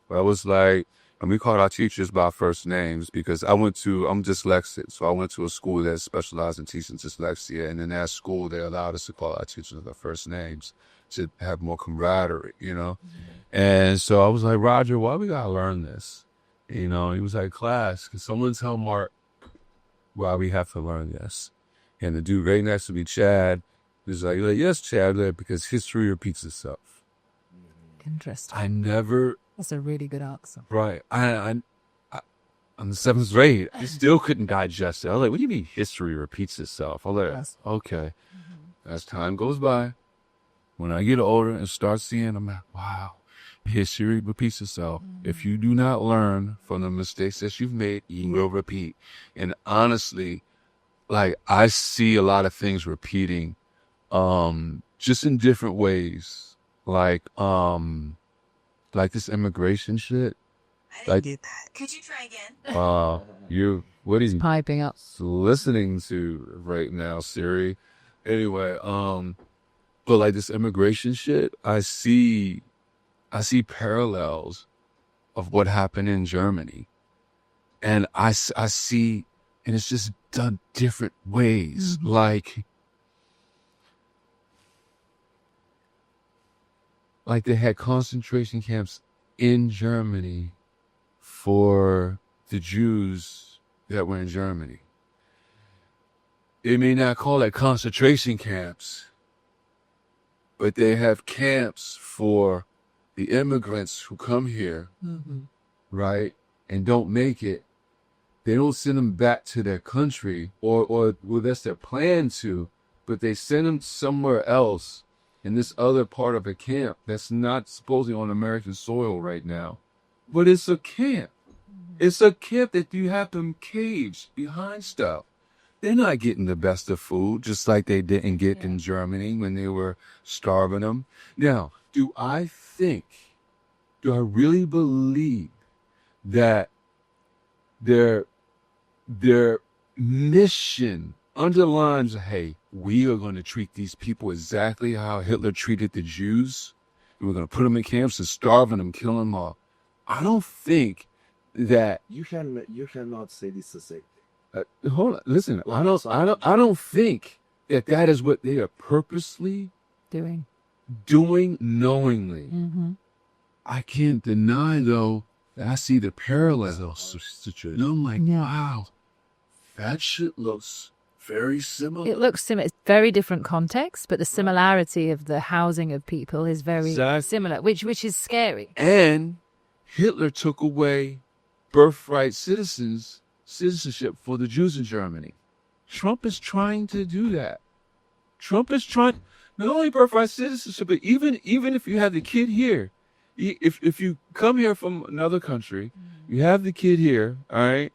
But I was like, and we called our teachers by first names because I'm dyslexic, so I went to a school that specialized in teaching dyslexia, and in that school they allowed us to call our teachers by first names to have more camaraderie, And so I was like, Roger, why we gotta learn this? He was like, class, can someone tell Mark why we have to learn this? And the dude right next to me, Chad, was like, yes, Chad, because history repeats itself. Interesting. That's a really good answer. Right. I'm in the 7th grade. I still couldn't digest it. I was like, what do you mean history repeats itself? I was like, okay. As time goes by, when I get older and start seeing, I'm like, wow, history repeats itself. If you do not learn from the mistakes that you've made, you will repeat. And honestly, like, I see a lot of things repeating, just in different ways. Like this immigration shit. I didn't get that. Could you try again? What are you Piping up. listening to right now, Siri? Anyway, but like this immigration shit, I see parallels of what happened in Germany, and I see, and it's just done different ways. Like they had concentration camps in Germany for the Jews that were in Germany. They may not call it concentration camps, but they have camps for the immigrants who come here, right, and don't make it. They don't send them back to their country, or well, that's their plan to, but they send them somewhere else in this other part of a camp that's not supposedly on American soil right now. But it's a camp. It's a camp that you have them caged behind stuff. They're not getting the best of food, just like they didn't get in Germany when they were starving them. Now, do I really believe that their mission underlines, hey, we are going to treat these people exactly how Hitler treated the Jews? We're going to put them in camps and starve them, kill them all. I don't think that You cannot say this the same thing. hold on, listen. I don't think that is what they are purposely Doing. knowingly. I can't deny though that I see the parallels. And I'm like, wow, that shit looks very similar. It looks similar. It's very different context, but the similarity of the housing of people is very similar, which is scary. And Hitler took away birthright citizenship for the Jews in Germany. Trump is trying to do that. Trump is trying not only birthright citizenship, but even if you have the kid here, if you come here from another country, you have the kid here, all right?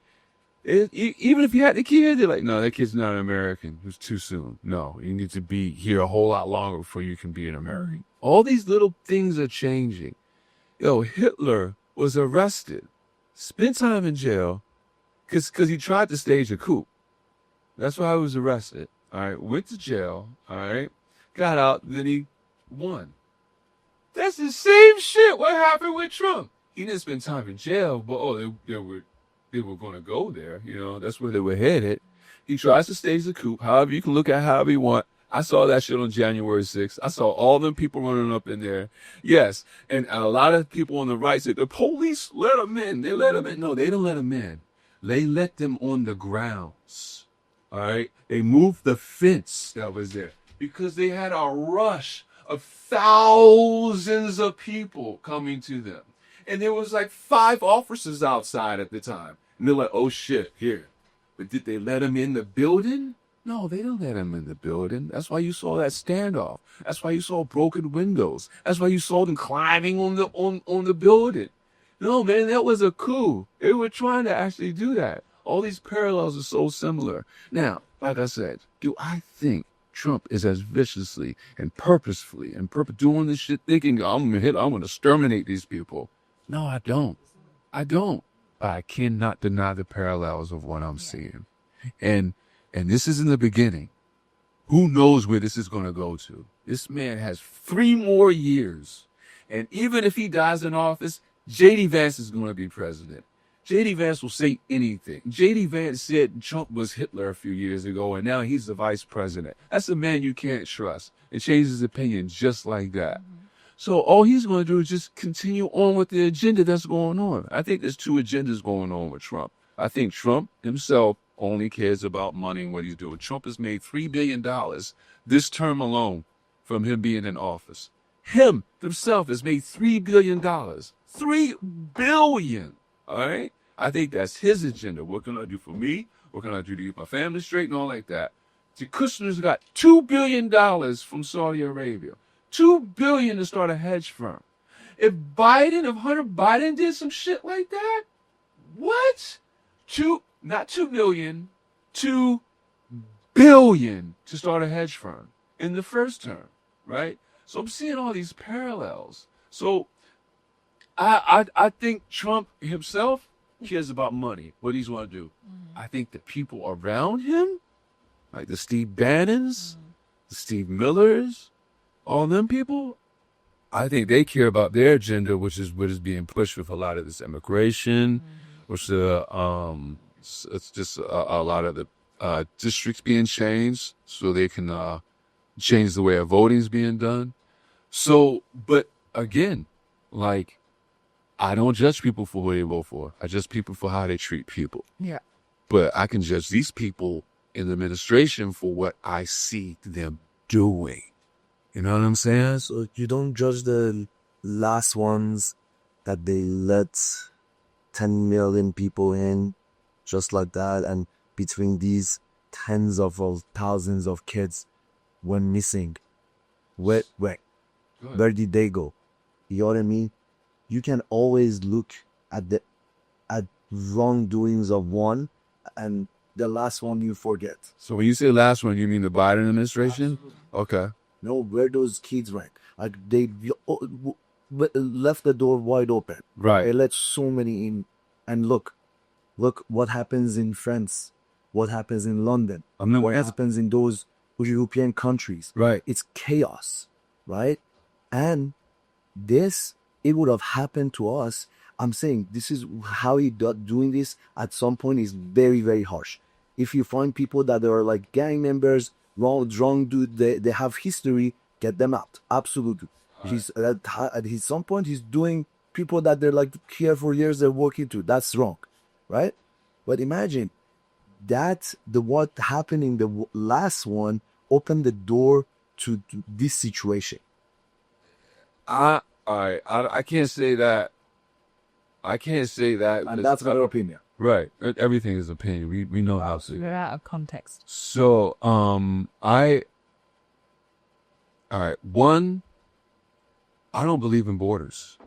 Even if you had the kid, they're like, no, that kid's not an American. It's too soon. No, you need to be here a whole lot longer before you can be an American. All these little things are changing. Hitler was arrested, spent time in jail, because he tried to stage a coup. That's why he was arrested. All right, went to jail. All right, got out, then he won. That's the same shit. What happened with Trump? He didn't spend time in jail, but they were going to go there. That's where they were headed. He tries to stage the coup. However, you can look at however you want. I saw that shit on January 6th. I saw all them people running up in there. Yes, and a lot of people on the right said, the police let them in. They let them in. No, they didn't let them in. They let them on the grounds. All right? They moved the fence that was there because they had a rush of thousands of people coming to them. And there was like 5 officers outside at the time. And they're like, oh shit, here. But did they let them in the building? No, they didn't let them in the building. That's why you saw that standoff. That's why you saw broken windows. That's why you saw them climbing on the building. No, man, that was a coup. They were trying to actually do that. All these parallels are so similar. Now, like I said, do I think Trump is as viciously and purposefully and doing this shit thinking I'm gonna exterminate these people? No, I don't. I don't. But I cannot deny the parallels of what I'm seeing. And this is in the beginning. Who knows where this is gonna go to? This man has 3 more years. And even if he dies in office, J.D. Vance is going to be president. J.D. Vance will say anything. J.D. Vance said Trump was Hitler a few years ago, and now he's the vice president. That's a man you can't trust. And change his opinion just like that. So all he's going to do is just continue on with the agenda that's going on. I think there's 2 agendas going on with Trump. I think Trump himself only cares about money and what he's doing. Trump has made $3 billion this term alone from him being in office. Him himself has made $3 billion. $3 billion. All right? I think that's his agenda. What can I do for me? What can I do to keep my family straight and all like that? See, Kushner's got $2 billion from Saudi Arabia. $2 billion to start a hedge firm. If Hunter Biden did some shit like that, what? Not 2 million, 2 billion to start a hedge firm in the first term, right? So I'm seeing all these parallels. So I think Trump himself cares about money, what he's going to do. I think the people around him, like the Steve Bannons, the Steve Millers, all them people, I think they care about their agenda, which is what is being pushed with a lot of this immigration, which it's just a lot of the districts being changed so they can change the way of voting is being done. So, but again, like, I don't judge people for who they vote for. I judge people for how they treat people. Yeah. But I can judge these people in the administration for what I see them doing. You know what I'm saying? So you don't judge the last ones that they let 10 million people in just like that, and between these tens of thousands of kids went missing. Where did they go? You know what I mean? You can always look at wrongdoings of one, and the last one you forget. So when you say last one, you mean the Biden administration? Absolutely. Okay. No, where those kids went. Like, they left the door wide open. Right. They let so many in. And look what happens in France. What happens in London. What happens in those European countries. Right. It's chaos. Right? And it would have happened to us. I'm saying this is how he doing this at some point is very, very harsh. If you find people that are like gang members, wrong dude, they have history, get them out. Absolutely. Right. At some point, he's doing people that they're like here for years, they're working to. That's wrong. Right? But imagine what happened in the last one opened the door to this situation. I can't say that. I can't say that. And that's my opinion. Right. Everything is opinion. We know how to. We're out of context. So, all right. One, I don't believe in borders.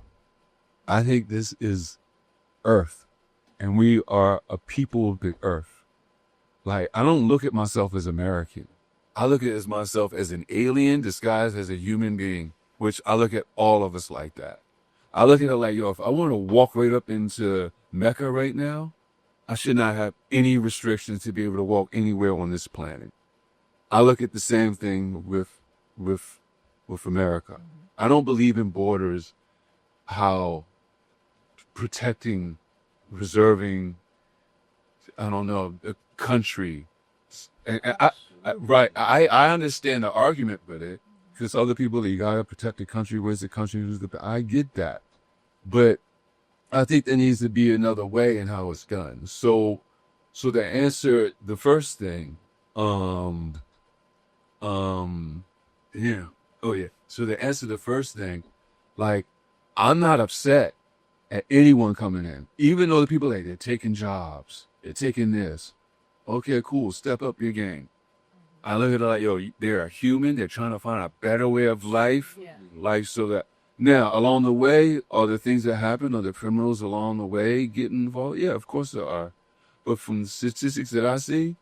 I think this is Earth, and we are a people of the Earth. Like, I don't look at myself as American. I look at myself as an alien disguised as a human being, which I look at all of us like that. I look at it like, if I want to walk right up into Mecca right now, I should not have any restrictions to be able to walk anywhere on this planet. I look at the same thing with America. I don't believe in borders, how protecting, preserving, I don't know, the country. And I understand the argument with it. Because other people, you gotta protect the country. Where's the country? I get that, but I think there needs to be another way in how it's done. So to answer the first thing, So to answer the first thing, like, I'm not upset at anyone coming in, even though the people they're taking jobs, they're taking this. Okay, cool. Step up your game. I look at it like, they're a human. They're trying to find a better way of life. Yeah. Life so that Now, along the way, are there things that happen? Are there criminals along the way getting involved? Yeah, of course there are. But from the statistics that I see,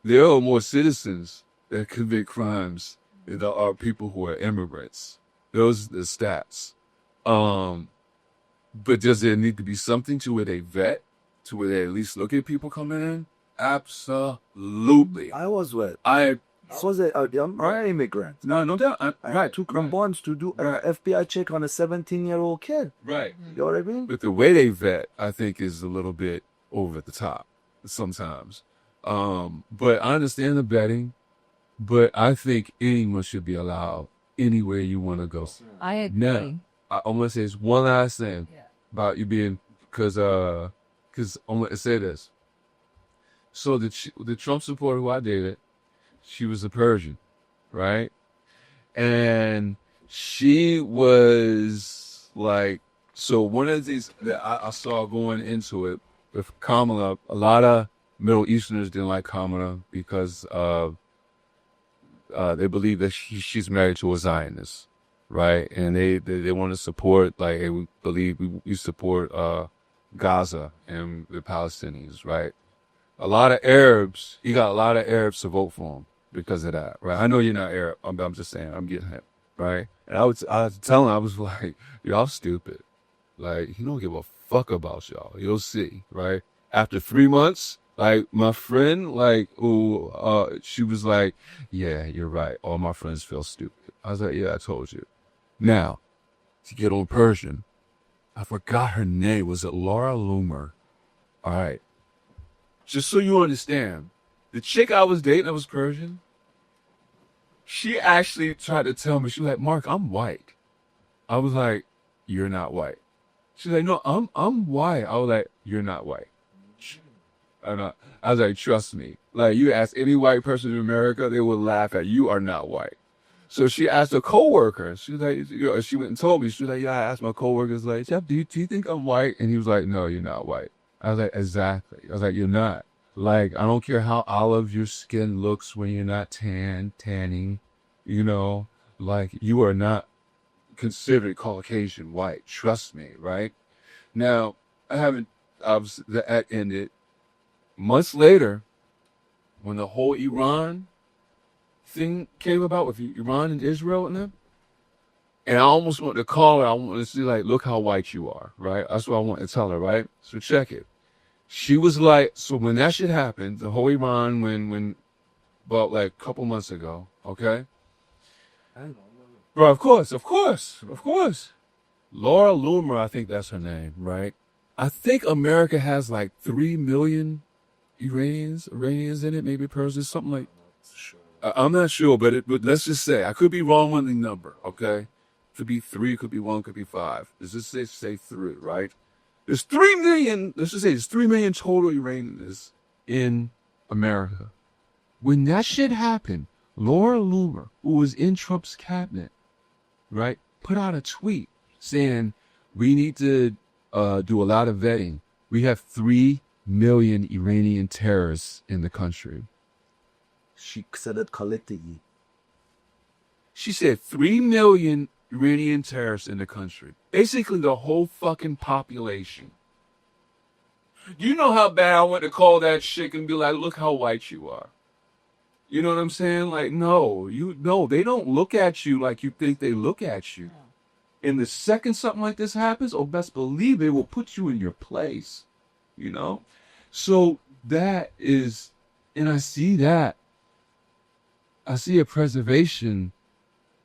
there are more citizens that commit crimes than there are people who are immigrants. Those are the stats. But does there need to be something to where they vet, to where they at least look at people coming in? Absolutely. I was what? I was I'm an immigrant. no doubt. I took bonds to do an FBI check on a 17-year-old kid. Right. You know what I mean? But the way they vet, I think, is a little bit over the top sometimes. But I understand the vetting, but I think anyone should be allowed anywhere you want to go. I agree. Now, I'm gonna say one last thing about you being, because I'm gonna say this. So the Trump supporter who I dated, she was a Persian, right? And she was like, so one of the things that I saw going into it with Kamala, a lot of Middle Easterners didn't like Kamala because they believe that she's married to a Zionist, right? And they want to support, like, we believe we support Gaza and the Palestinians, right? A lot of Arabs, he got a lot of Arabs to vote for him because of that, right? I know you're not Arab. I'm just saying, I'm getting him, right? And I was telling him, I was like, y'all stupid. Like, he don't give a fuck about y'all. You'll see, right? After 3 months, like, my friend, like, she was like, yeah, you're right. All my friends feel stupid. I was like, yeah, I told you. Now, to get on Persian, I forgot her name. Was it Laura Loomer? All right. Just so you understand, the chick I was dating that was Persian, she actually tried to tell me, she was like, Mark, I'm white. I was like, you're not white. She's like, no, I'm white. I was like, you're not white. I was like, trust me. Like, you ask any white person in America, they will laugh at you. You are not white. So she asked a coworker. She was like, she went and told me. She was like, yeah, I asked my coworkers, like, Jeff, do you think I'm white? And he was like, no, you're not white. I was like, exactly. I was like, you're not. Like, I don't care how olive your skin looks when you're not tanning, you know, like, you are not considered Caucasian white. Trust me, right? Now, that ended. Months later, when the whole Iran thing came about with Iran and Israel and them, and I almost wanted to call her, I wanted to see, like, look how white you are, right? That's what I wanted to tell her, right? So check it. She was like, so when that shit happened, the whole Iran, when about like a couple months ago, okay? Bro, of course. Laura Loomer, I think that's her name, right? I think America has like 3 million Iranians in it, maybe Persians, something like. I'm not sure, but let's just say I could be wrong on the number, okay? Could be 3, could be 1, could be 5. Let's just say 3, right? There's 3 million. Let's just say there's 3 million total Iranians in America. When that shit happened, Laura Loomer, who was in Trump's cabinet, right, put out a tweet saying we need to do a lot of vetting. We have 3 million Iranian terrorists in the country. She said it collectively. She said 3 million Iranian terrorists in the country. Basically the whole fucking population. You know how bad I want to call that chick and be like, look how white you are. You know what I'm saying? Like, no, they don't look at you like you think they look at you. And the second something like this happens, oh, best believe they will put you in your place. You know? So that is, and I see that. I see a preservation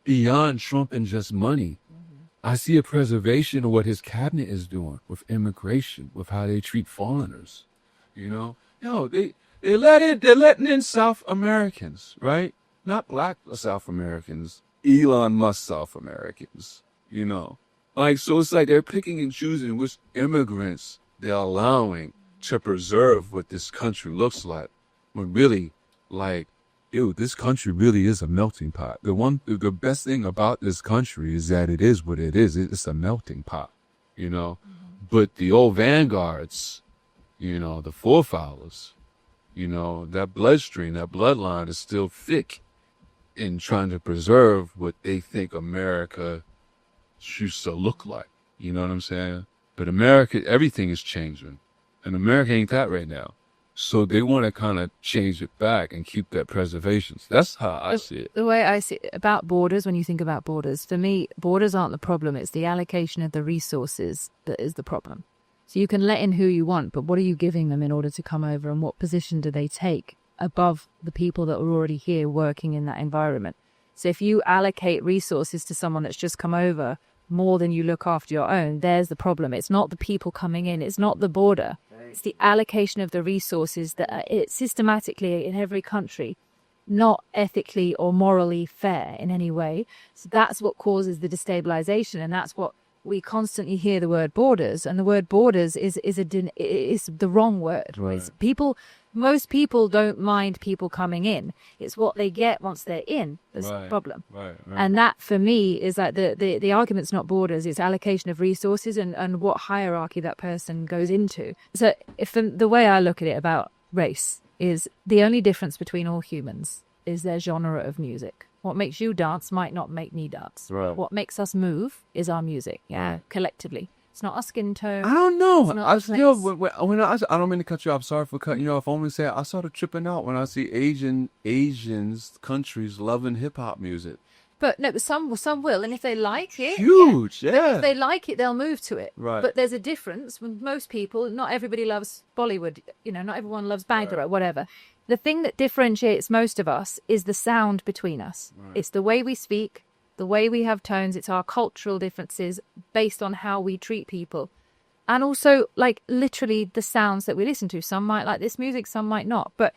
beyond Trump and just money. I see a preservation of what his cabinet is doing with immigration, with how they treat foreigners. You know? They're letting in South Americans, right? Not black South Americans, Elon Musk South Americans, you know? Like, so it's like they're picking and choosing which immigrants they're allowing to preserve what this country looks like. When really, like, dude, this country really is a melting pot. The best thing about this country is that it is what it is. It's a melting pot, you know? But the old vanguards, you know, the forefathers, you know, that bloodstream, that bloodline is still thick in trying to preserve what they think America used to look like. You know what I'm saying? But America, everything is changing. And America ain't that right now. So they want to kind of change it back and keep that preservation. That's how I see it. The way I see it about borders, when you think about borders, for me, borders aren't the problem. It's the allocation of the resources that is the problem. So you can let in who you want, but what are you giving them in order to come over, and what position do they take above the people that are already here working in that environment? So if you allocate resources to someone that's just come over more than you look after your own, there's the problem. It's not the people coming in. It's not the border. It's the allocation of the resources that are systematically in every country, not ethically or morally fair in any way. So that's what causes the destabilization, and that's what we constantly hear the word borders, and the word borders is the wrong word. Right. Most people don't mind people coming in. It's what they get once they're in that's the problem. Right. And that, for me, is like the argument's not borders, it's allocation of resources and what hierarchy that person goes into. So if the way I look at it about race is the only difference between all humans is their genre of music. What makes you dance might not make me dance. Right. What makes us move is our music, collectively. It's not our skin tone. I don't know. It's not I still, place. when I don't mean to cut you off. Sorry for cutting you off. I only say I started tripping out when I see Asians countries loving hip hop music. But no, but some will, and if they like it, Huge, yeah. If they like it, they'll move to it. Right. But there's a difference. With most people, not everybody loves Bollywood. You know, not everyone loves Bhangra or whatever. The thing that differentiates most of us is the sound between us. Right. It's the way we speak, the way we have tones. It's our cultural differences based on how we treat people. And also, like, literally the sounds that we listen to. Some might like this music, some might not. But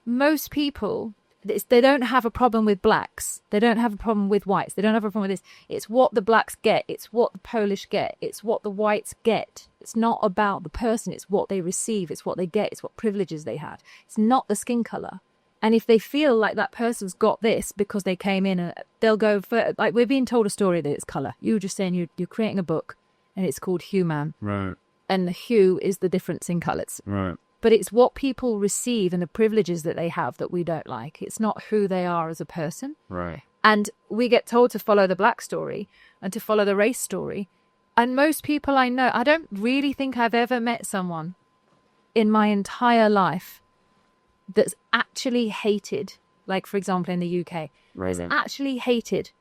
most people, they don't have a problem with blacks. They don't have a problem with whites. They don't have a problem with this. It's what the blacks get. It's what the Polish get. It's what the whites get. It's not about the person. It's what they receive. It's what they get. It's what privileges they had. It's not the skin color. And if they feel like that person's got this because they came in, they'll go for, like, we're being told a story that it's color. You were just saying you're creating a book and it's called Hue Man. Right. And the hue is the difference in colors. Right. But it's what people receive and the privileges that they have that we don't like. It's not who they are as a person. Right. And we get told to follow the black story and to follow the race story. And most people I know, I don't really think I've ever met someone in my entire life that's actually hated, like, for example, in the UK, has actually hated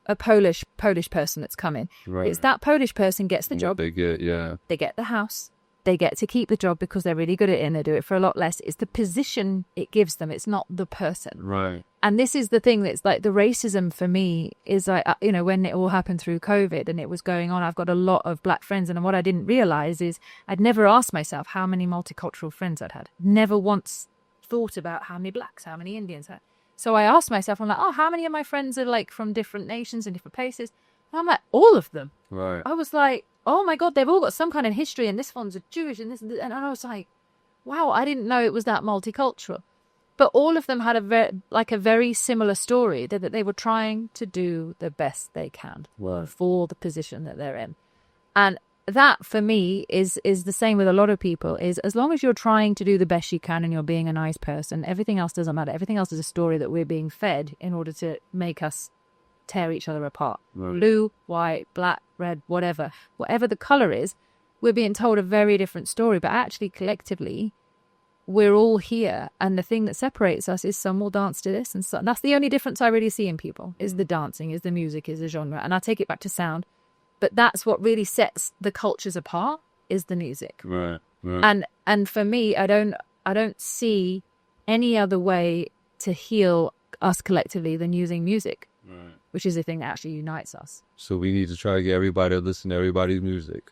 a Polish person that's come in. Right. It's that Polish person gets the job. They get, They get the house. They get to keep the job because they're really good at it and they do it for a lot less. It's the position it gives them. It's not the person. Right. And this is the thing that's like the racism for me is like, you know, when it all happened through COVID and it was going on, I've got a lot of black friends. And what I didn't realize is I'd never asked myself how many multicultural friends I'd had. Never once thought about how many blacks, how many Indians I had. So I asked myself, I'm like, oh, how many of my friends are like from different nations and different places? And I'm like, all of them. Right. I was like, oh my God, they've all got some kind of history, and this one's a Jewish, and this, and I was like, wow, I didn't know it was that multicultural. But all of them had a very similar story that they were trying to do the best they can for the position that they're in. And that, for me, is the same with a lot of people, is as long as you're trying to do the best you can and you're being a nice person, everything else doesn't matter. Everything else is a story that we're being fed in order to make us tear each other apart. Right. Blue, white, black, red, whatever the color is, we're being told a very different story. But actually, collectively, we're all here, and the thing that separates us is some will dance to this, and so that's the only difference I really see in people, is the dancing, is the music, is the genre. And I take it back to sound, but that's what really sets the cultures apart, is the music. Right. And for me, I don't see any other way to heal us collectively than using music. Right. Which is the thing that actually unites us. So we need to try to get everybody to listen to everybody's music.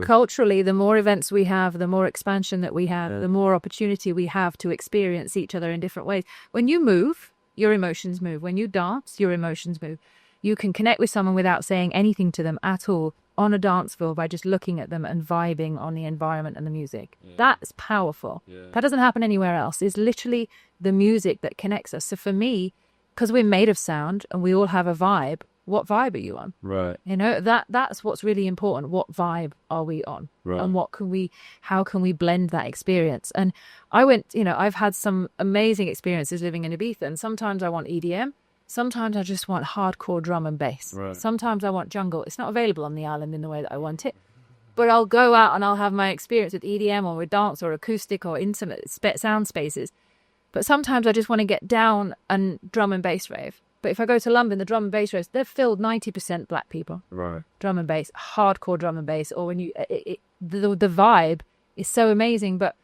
Culturally, the more events we have, the more expansion that we have, the more opportunity we have to experience each other in different ways. When you move, your emotions move. When you dance, your emotions move. You can connect with someone without saying anything to them at all on a dance floor by just looking at them and vibing on the environment and the music. Yeah. That's powerful. Yeah. That doesn't happen anywhere else. It's literally the music that connects us. So for me, because we're made of sound and we all have a vibe, what vibe are you on? Right. You know, that's what's really important. What vibe are we on? Right. And how can we blend that experience? And I've had some amazing experiences living in Ibiza, and sometimes I want EDM Sometimes I just want hardcore drum and bass. Right. Sometimes I want jungle. It's not available on the island in the way that I want it. But I'll go out and I'll have my experience with EDM or with dance or acoustic or intimate sound spaces. But sometimes I just want to get down and drum and bass rave. But if I go to London, the drum and bass raves, they're filled 90% black people. Right. Drum and bass, hardcore drum and bass. Or when the vibe is so amazing. But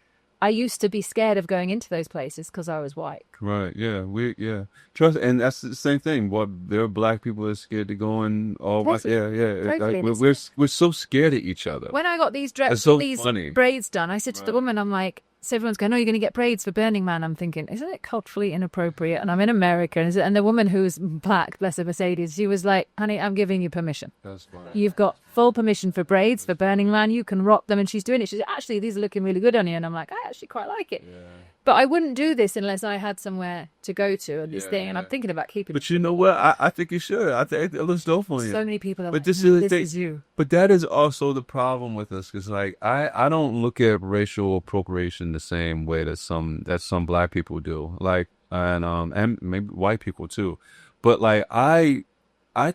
I used to be scared of going into those places because I was white. Right. Yeah. Trust, and that's the same thing. What there are black people that are scared to go in. All Totally. Yeah. Totally. Like, we're so scared of each other. When I got these It's so these funny. braids done, I said to the woman, I'm like, so everyone's going, "Oh, you're going to get braids for Burning Man." I'm thinking, isn't it culturally inappropriate? And I'm in America, and the woman who's black, bless her, Mercedes, she was like, "Honey, I'm giving you permission. That's fine. You've got full permission for braids for Burning Man. You can rock them." And she's doing it. She said, "Actually, these are looking really good on you." And I'm like, "I actually quite like it." Yeah. But I wouldn't do this unless I had somewhere to go to and this Yeah, thing. And I'm yeah. thinking about keeping. But you know what? I think you should. I think it looks dope on you. So many people are But like, this "No, is the this thing. is you." But that is also the problem with us, because like I don't look at racial appropriation the same way that some black people do, like and maybe white people too. But like I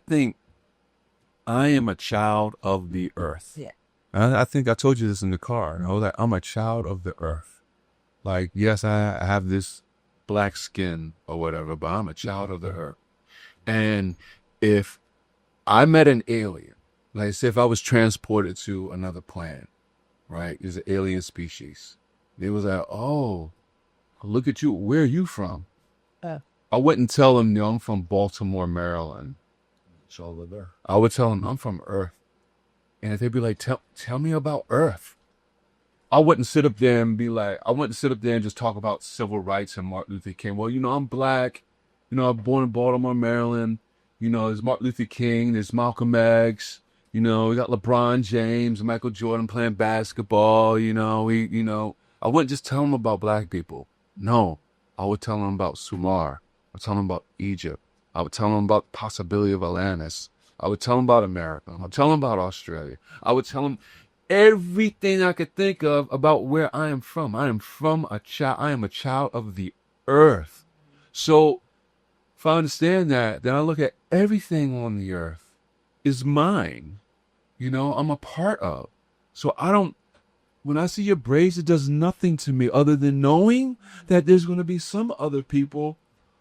think I am a child of the earth. Yeah. I think I told you this in the car. I was like, I'm a child of the earth. Like, yes, I have this black skin or whatever, but I'm a child of the earth. And if I met an alien, like say if I was transported to another planet, right? There's an alien species. They was like, "Oh, look at you. Where are you from?" I wouldn't tell them, "No, I'm from Baltimore, Maryland." It's all over. I would tell them, "I'm from Earth." And they'd be like, tell me about Earth. I wouldn't sit up there and just talk about civil rights and Martin Luther King. Well, I'm black. I'm born in Baltimore, Maryland. There's Martin Luther King. There's Malcolm X. We got LeBron James, Michael Jordan playing basketball. I wouldn't just tell them about black people. No, I would tell them about Sumar. I would tell them about Egypt. I would tell them about the possibility of Atlantis. I would tell them about America. I would tell them about Australia. I would tell them everything I could think of about where I am from. I am a child of the earth. So if I understand that, then I look at everything on the earth is mine. I'm a part of. So when I see your braids, it does nothing to me other than knowing that there's going to be some other people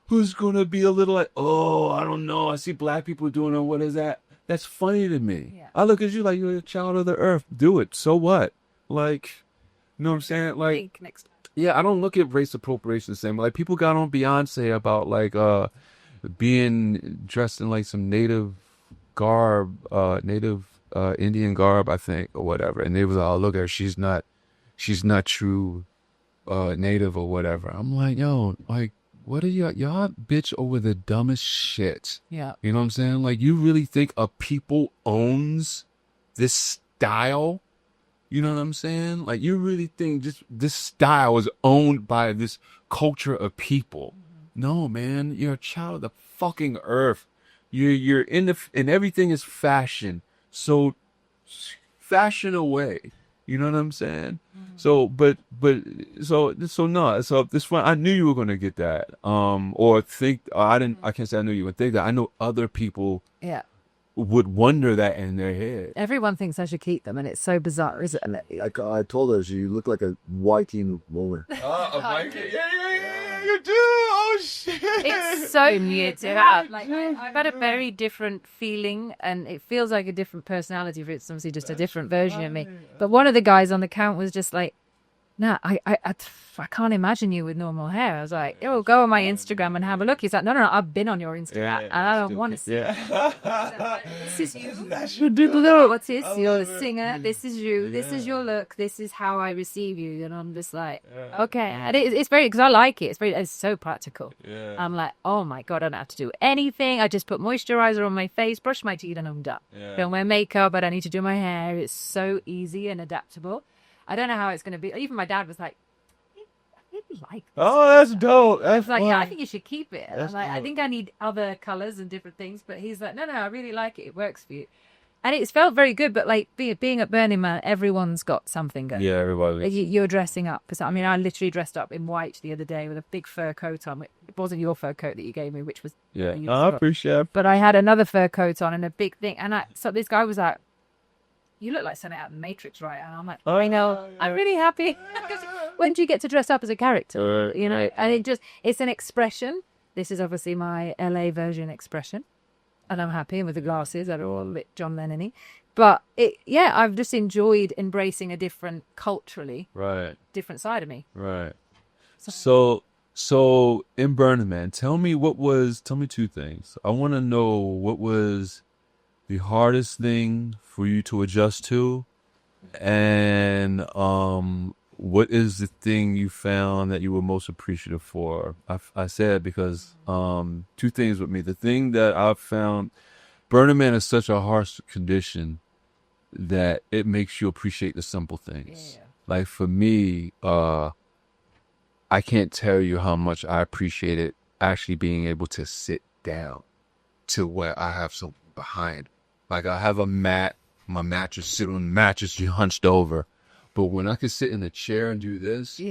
who's going to be a little like, "Oh, I don't know. I see black people doing it. What is that?" That's funny to me. Yeah. I look at you like you're a child of the earth. Do it. So what? Like, you know what I'm saying? Like, Think next time. yeah, I don't look at race appropriation the same way. Like, people got on Beyonce about like being dressed in like some native garb, Indian garb, I think, or whatever. And they was like, "Oh, look at her. She's not true native or whatever." I'm like, yo, like, what are y'all bitch over the dumbest shit? Yeah. You know what I'm saying? Like, you really think a people owns this style? You know what I'm saying? Like, you really think just this style is owned by this culture of people? No, man. You're a child of the fucking earth. You're in and everything is fashion. So fashion away. You know what I'm saying? So this one, I knew you were gonna get that. I can't say I knew you would think that. I know other people Yeah. would wonder that in their head. Everyone thinks I should keep them, and it's so bizarre, isn't it? And I told her, you look like a Viking woman. A Viking? Yeah, you do. Oh shit. It's so weird to have. Like, I've had a very different feeling, and it feels like a different personality. It's obviously just a different version of me. But one of the guys on the count was just like, "Nah, I can't imagine you with normal hair." I was like, "Oh, go on my Instagram and have a look." He's like, No, I've been on your Instagram, and I don't want to see it. This is you. What's this? You're a singer. This is you. This is your look. This is how I receive you. And I'm just like, okay. And it's very, because I like it. It's so practical. Yeah. I'm like, oh my God, I don't have to do anything. I just put moisturizer on my face, brush my teeth, and I'm done. Yeah. Don't wear makeup. I don't need to do my hair. It's so easy and adaptable. I don't know how it's going to be. Even my dad was like, I really like this. Oh, that's dope. I That's was like, yeah, I fun. think you should keep it. And That's I'm like, I dope. think I need other colors and different things. But he's like, no, I really like it. It works for you. And it's felt very good, but like being at Burning Man, everyone's got something going. Yeah, everybody. Like, you're dressing up. I mean, I literally dressed up in white the other day with a big fur coat on. It wasn't your fur coat that you gave me, which was... Yeah, I appreciate it. But I had another fur coat on and a big thing. And so this guy was like, you look like something out of the Matrix, right? And I'm like, I know, I'm really happy. When do you get to dress up as a character? You know, and it's an expression. This is obviously my LA version expression. And I'm happy with the glasses that are all a bit John Lennon-y. But I've just enjoyed embracing a different, culturally, different side of me. Right. So in Burning Man, tell me two things. I want to know what was the hardest thing for you to adjust to, and what is the thing you found that you were most appreciative for? I said because two things with me. The thing that I've found, Burning Man is such a harsh condition that it makes you appreciate the simple things. Yeah. Like for me, I can't tell you how much I appreciated actually being able to sit down to where I have something behind. Like I have a mat, my mattress, sit on the mattress, you hunched over. But when I could sit in a chair and do this,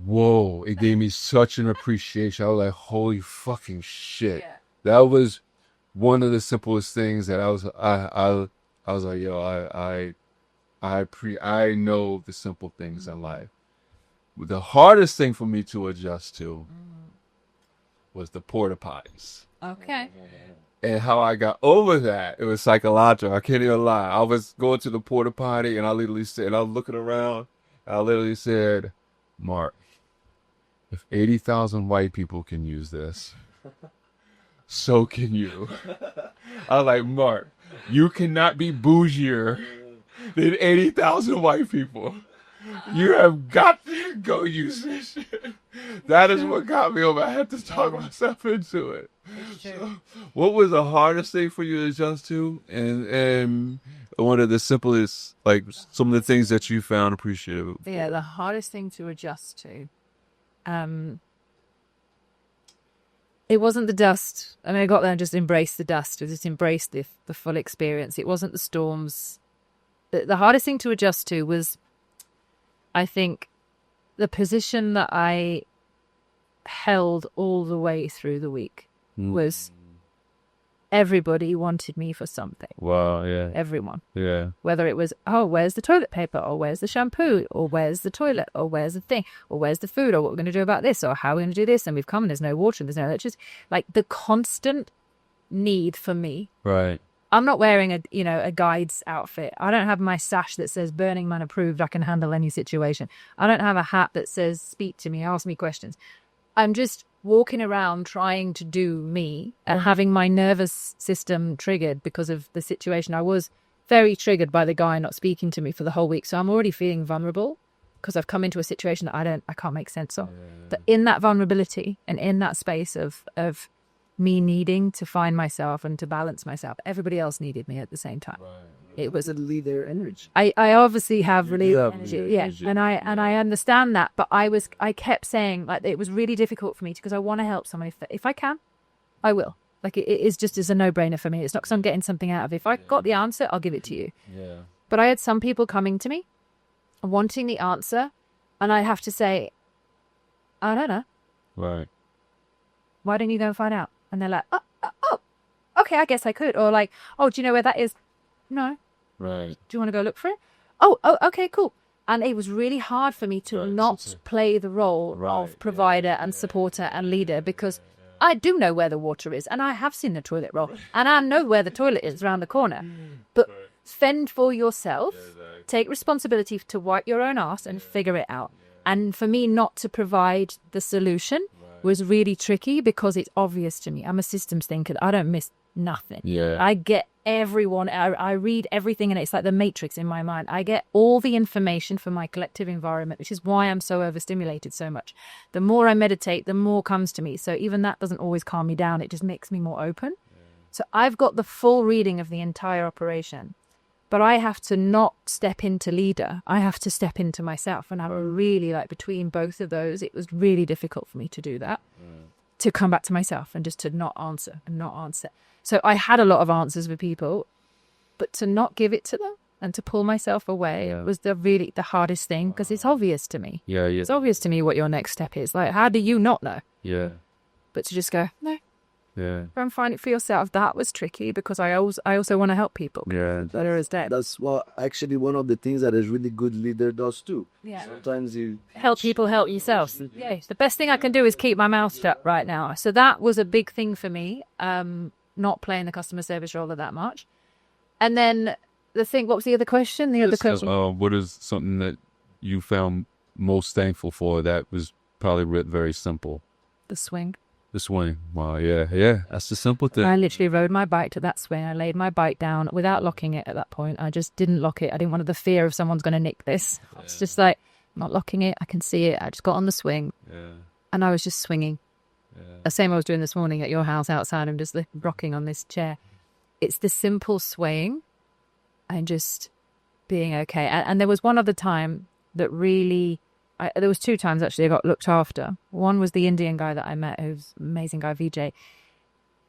whoa, it gave me such an appreciation. I was like, holy fucking shit. Yeah. That was one of the simplest things that I was like, yo, I know the simple things in life. The hardest thing for me to adjust to was the porta potties. Okay. And how I got over that, it was psychological. I can't even lie. I was going to the porta potty and I literally said, and I was looking around, and I literally said, Mark, if 80,000 white people can use this, so can you. I was like, Mark, you cannot be bougier than 80,000 white people. You have got to go use this shit. That is what got me over. I had to talk myself into it. So, what was the hardest thing for you to adjust to? And one of the simplest, like some of the things that you found appreciative? Yeah, the hardest thing to adjust to. It wasn't the dust. I mean, I got there and just embraced the dust. I just embraced the full experience. It wasn't the storms. The hardest thing to adjust to was, I think, the position that I held all the way through the week was everybody wanted me for something. Wow, yeah. Everyone. Yeah. Whether it was, oh, where's the toilet paper? Or where's the shampoo? Or where's the toilet? Or where's the thing? Or where's the food? Or what we're going to do about this? Or how we're going to do this? And we've come and there's no water and there's no electricity. Like the constant need for me. Right. I'm not wearing a guide's outfit. I don't have my sash that says Burning Man approved, I can handle any situation. I don't have a hat that says speak to me, ask me questions. I'm just walking around trying to do me and having my nervous system triggered because of the situation. I was very triggered by the guy not speaking to me for the whole week. So I'm already feeling vulnerable because I've come into a situation that I can't make sense of. But in that vulnerability and in that space of me needing to find myself and to balance myself, everybody else needed me at the same time. Right. It was lead their energy. I obviously have really energy, and I understand that, but I kept saying, like, it was really difficult for me because I want to help someone. If I can, I will. Like it is just as a no-brainer for me. It's not because I'm getting something out of it. If I got the answer, I'll give it to you. Yeah. But I had some people coming to me, wanting the answer, and I have to say, I don't know. Right. Why don't you go and find out? And they're like, oh, okay, I guess I could. Or like, oh, do you know where that is? No. Right. Do you want to go look for it? Oh, okay, cool. And it was really hard for me to not play the role of provider and supporter and leader because I do know where the water is and I have seen the toilet roll and I know where the toilet is around the corner. But fend for yourself, take responsibility to wipe your own ass and figure it out. And for me not to provide the solution was really tricky because it's obvious to me. I'm a systems thinker. I don't miss nothing. Yeah. I get everyone. I read everything and it's like the Matrix in my mind. I get all the information from my collective environment, which is why I'm so overstimulated so much. The more I meditate, the more comes to me. So even that doesn't always calm me down. It just makes me more open. Yeah. So I've got the full reading of the entire operation. But I have to not step into leader. I have to step into myself. And I really, like, between both of those, it was really difficult for me to do that, to come back to myself and just to not answer and not answer. So I had a lot of answers with people. But to not give it to them and to pull myself away was the hardest thing, because it's obvious to me. Yeah. It's obvious to me what your next step is. Like, how do you not know? Yeah. But to just go, no, Yeah. try and find it for yourself. That was tricky, because I also want to help people. Yeah. That are as dead. That's actually one of the things that a really good leader does too. Yeah. Sometimes you Help people help yourselves. Yeah. The best thing I can do is keep my mouth shut right now. So that was a big thing for me, not playing the customer service role that much. And then what was the other question? What is something that you found most thankful for that was probably very simple? The swing. The swing. Wow, yeah. That's the simple thing. I literally rode my bike to that swing. I laid my bike down without locking it at that point. I just didn't lock it. I didn't want the fear of someone's going to nick this. It's just like, I'm not locking it. I can see it. I just got on the swing. Yeah. And I was just swinging. Yeah. The same I was doing this morning at your house outside. I'm just rocking on this chair. It's the simple swaying and just being okay. And there was one other time that really... there was 2 times actually I got looked after. One was the Indian guy that I met, who's an amazing guy, VJ.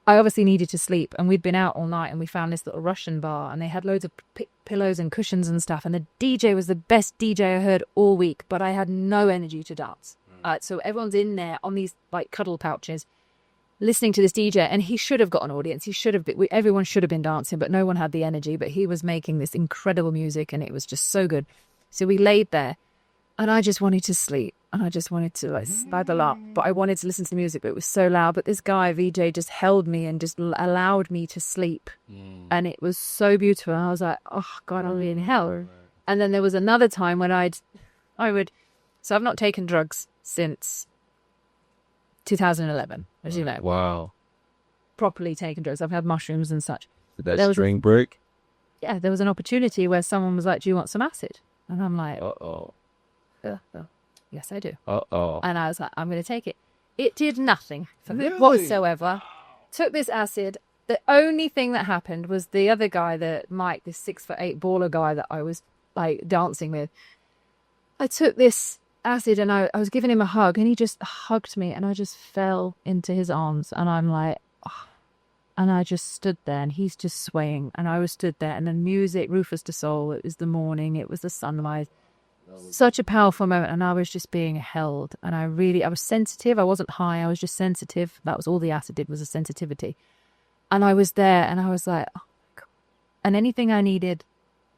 I obviously needed to sleep, and we'd been out all night, and we found this little Russian bar, and they had loads of pillows and cushions and stuff, and the DJ was the best DJ I heard all week, but I had no energy to dance. So everyone's in there on these like cuddle pouches listening to this DJ, and he should have got an audience. Everyone should have been dancing, but no one had the energy. But he was making this incredible music, and it was just so good. So we laid there, and I just wanted to sleep, and I just wanted to like snuggle up, but I wanted to listen to the music, but it was so loud. But this guy, VJ, just held me and just allowed me to sleep. And it was so beautiful. I was like, oh God, I'm in hell. And then there was another time when so I've not taken drugs since 2011, as you know. Wow. Properly taken drugs. I've had mushrooms and such. Did that string break? Yeah, there was an opportunity where someone was like, do you want some acid? And I'm like, yes, I do. And I was like, I'm going to take it. It did nothing for me whatsoever. Took this acid. The only thing that happened was the other guy, Mike, this 6'8" baller guy that I was like dancing with. I took this acid and I was giving him a hug, and he just hugged me, and I just fell into his arms, and I'm like, oh. And I just stood there, and he's just swaying, and I was stood there, and then music, Rufus de Sol, it was the morning, it was the sunrise. Such a powerful moment, and I was just being held, and I was sensitive. I wasn't high, I was just sensitive. That was all the acid did, was a sensitivity. And I was there, and I was like, oh my God. And anything I needed,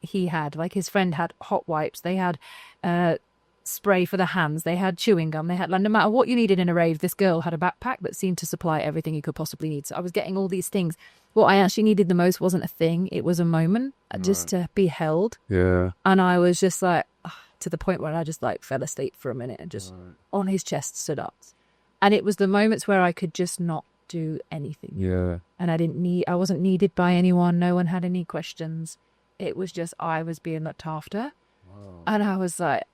he had. Like his friend had hot wipes, they had spray for the hands, they had chewing gum, they had, like, no matter what you needed in a rave, this girl had a backpack that seemed to supply everything you could possibly need. So I was getting all these things. What I actually needed the most wasn't a thing, it was a moment, just to be held. Yeah. And I was just like, to the point where I just like fell asleep for a minute and just on his chest stood up. And it was the moments where I could just not do anything. Yeah. And I wasn't needed by anyone. No one had any questions. It was just, I was being looked after. Wow. And I was like,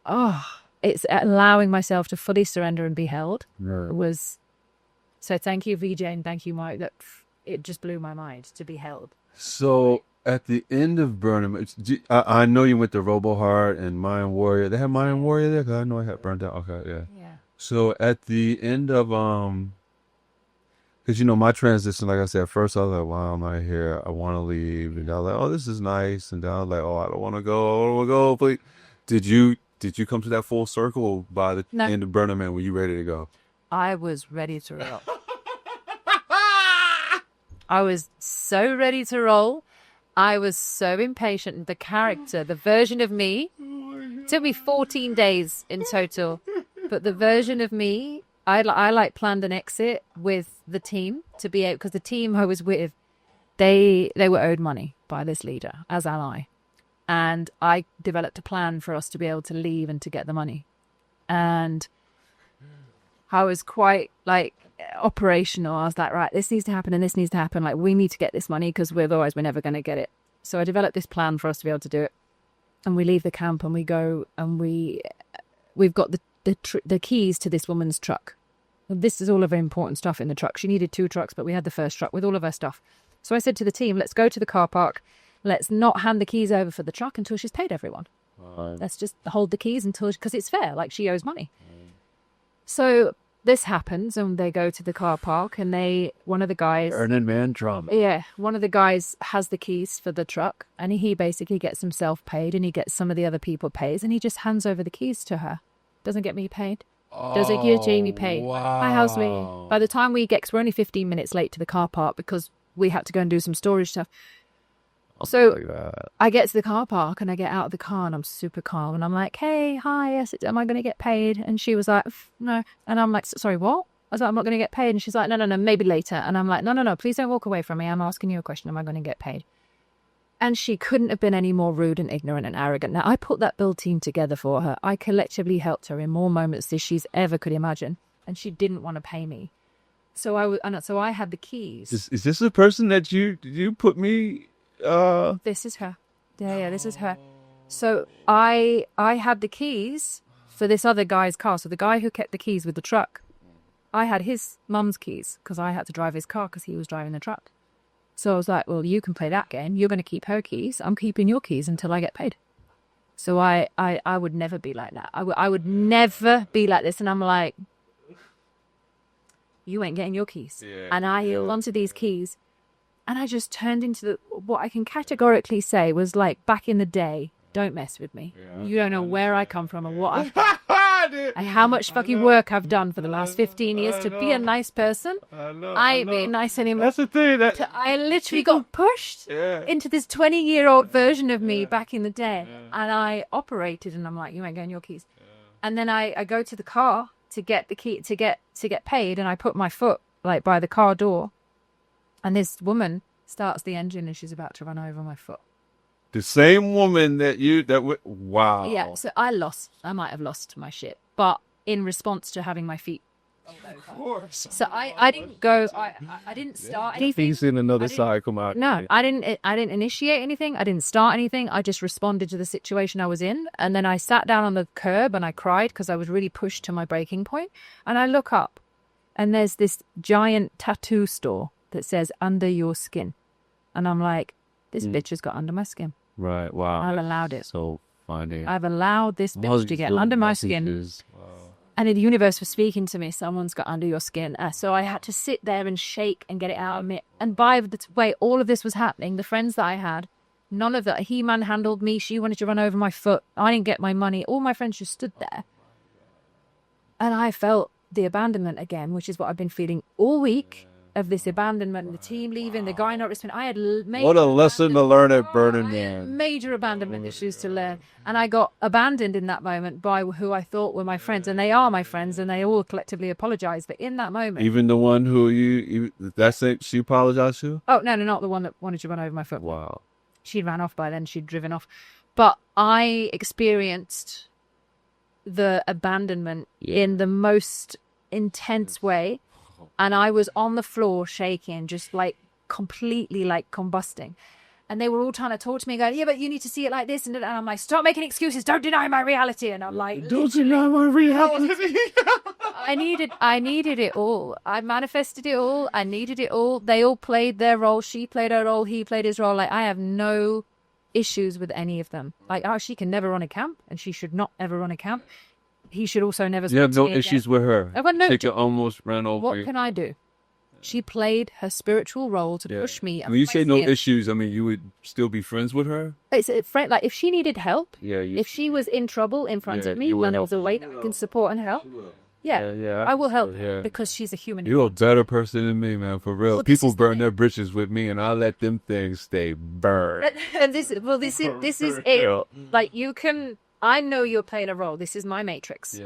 it's allowing myself to fully surrender and be held. Right. So thank you, VJ, and thank you, Mike. That it just blew my mind to be held. So at the end of Burnham, I know you went to Robo Heart and Mind Warrior. They had Mind Warrior there? Because I know I had Burnt Out. Okay, yeah. So at the end of, because, my transition, like I said, at first I was like, wow, I'm not here. I want to leave. And I was like, oh, this is nice. And then I was like, oh, I don't want to go. Please. Did you come to that full circle by the end of Burning Man? Were you ready to go? I was ready to roll. I was so ready to roll. I was so impatient. The character, the version of me, took me 14 days in total. But the version of me, I planned an exit with the team to be out, because the team I was with, they were owed money by this leader, as am I. And I developed a plan for us to be able to leave and to get the money. And I was quite operational. I was like, right, this needs to happen and this needs to happen. Like, we need to get this money, because otherwise we're never going to get it. So I developed this plan for us to be able to do it. And we leave the camp and we go, and we've got the keys to this woman's truck. This is all of her important stuff in the truck. She needed 2 trucks, but we had the first truck with all of her stuff. So I said to the team, let's go to the car park. Let's not hand the keys over for the truck until she's paid everyone. Let's just hold the keys because it's fair. Like, she owes money. So this happens, and they go to the car park, and one of the guys, Earning man trauma. yeah, one of the guys has the keys for the truck, and he basically gets himself paid, and he gets some of the other people paid, and he just hands over the keys to her. Doesn't get me paid. Doesn't get Jamie paid. Wow. My house me. By the time we get, cause we're only 15 minutes late to the car park because we had to go and do some storage stuff. So I get to the car park and I get out of the car and I'm super calm and I'm like, hey, hi, yes, am I going to get paid? And she was like, no. And I'm like, sorry, what? I was like, I'm not going to get paid. And she's like, no, maybe later. And I'm like, no, please don't walk away from me. I'm asking you a question. Am I going to get paid? And she couldn't have been any more rude and ignorant and arrogant. Now, I put that build team together for her. I collectively helped her in more moments than she's ever could imagine. And she didn't want to pay me. So I had the keys. Is this the person that you put me? This is her. Yeah, this is her. So I had the keys for this other guy's car. So the guy who kept the keys with the truck, I had his mum's keys because I had to drive his car because he was driving the truck. So I was like, well, you can play that game. You're going to keep her keys. I'm keeping your keys until I get paid. So I would never be like that. I would never be like this. And I'm like, you ain't getting your keys. Yeah, and I held onto these keys. And I just turned into what I can categorically say was like, back in the day, don't mess with me. Yeah. You don't know where I come from or what I've done. And how much fucking work I've done for the last 15 years to be a nice person. I ain't being nice anymore. That's the thing. I literally got pushed into this 20-year-old version of me back in the day. And I operated and I'm like, you ain't getting your keys. And then I go to the car to get the key, to get paid. And I put my foot like by the car door. And this woman starts the engine and she's about to run over my foot. The same woman wow. Yeah, so I might have lost my shit, but in response to having my feet. Of course. So I didn't go, I didn't start anything. He's in another side come out. No, I didn't initiate anything. I didn't start anything. I just responded to the situation I was in. And then I sat down on the curb and I cried because I was really pushed to my breaking point. And I look up and there's this giant tattoo store that says under your skin. And I'm like, this bitch has got under my skin. Right, wow. I've allowed it. So funny. I've allowed this bitch to get under my skin. Wow. And the universe was speaking to me, someone's got under your skin. So I had to sit there and shake and get it out of me. And by the way all of this was happening, the friends that I had, none of that, he manhandled me, she wanted to run over my foot, I didn't get my money, all my friends just stood there. And I felt the abandonment again, which is what I've been feeling all week. Of this abandonment, the team leaving, the guy not responding. I had what a lesson to learn at Burning Man. Major abandonment issues to learn, and I got abandoned in that moment by who I thought were my friends, and they are my friends, and they all collectively apologized. But in that moment, even the one who she apologized to? Oh no, not the one that wanted to run over my foot. Wow, she'd ran off by then. She'd driven off, but I experienced the abandonment in the most intense way. And I was on the floor shaking, just like completely like combusting. And they were all trying to talk to me, going, yeah, but you need to see it like this. And I'm like, stop making excuses. Don't deny my reality. And I'm like, don't deny my reality. I needed it all. I manifested it all. I needed it all. They all played their role. She played her role. He played his role. Like, I have no issues with any of them. Like, she can never run a camp and she should not ever run a camp. He should also never. You have no issues with her. I've got no. Take almost ran over. What can I do? She played her spiritual role to push me. When you say no issues, I mean you would still be friends with her. It's a friend. Like if she needed help, if she was in trouble in front of me, when there was a way that I can support and help, I will help because she's a human. You're a better person than me, man. For real. Well, people burn their britches with me, and I let them things stay burned. And this is it. Like you can. I know you're playing a role. This is my matrix.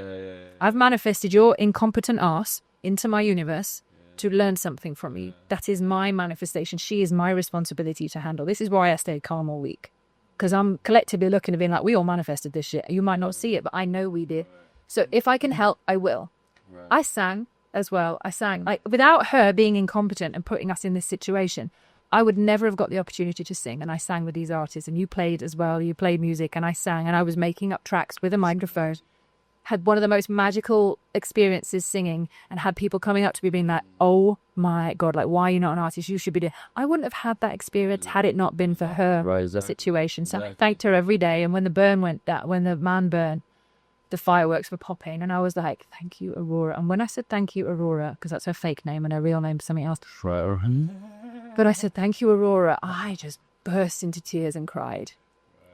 I've manifested your incompetent ass into my universe to learn something from you. That is my manifestation. She is my responsibility to handle. This is why I stayed calm all week. Because I'm collectively looking and being like, we all manifested this shit. You might not see it, but I know we did. So if I can help, I will. Right. I sang as well. I sang. Like without her being incompetent and putting us in this situation, I would never have got the opportunity to sing. And I sang with these artists and you played as well. You played music and I sang and I was making up tracks with a microphone. Had one of the most magical experiences singing and had people coming up to me being like, oh my God, like, why are you not an artist? You should be doing. I wouldn't have had that experience had it not been for her situation. So I thanked her every day. And when the man burned, the fireworks were popping, and I was like, thank you, Aurora. And when I said thank you, Aurora, because that's her fake name and her real name is something else, Right. but I said thank you, Aurora, I just burst into tears and cried.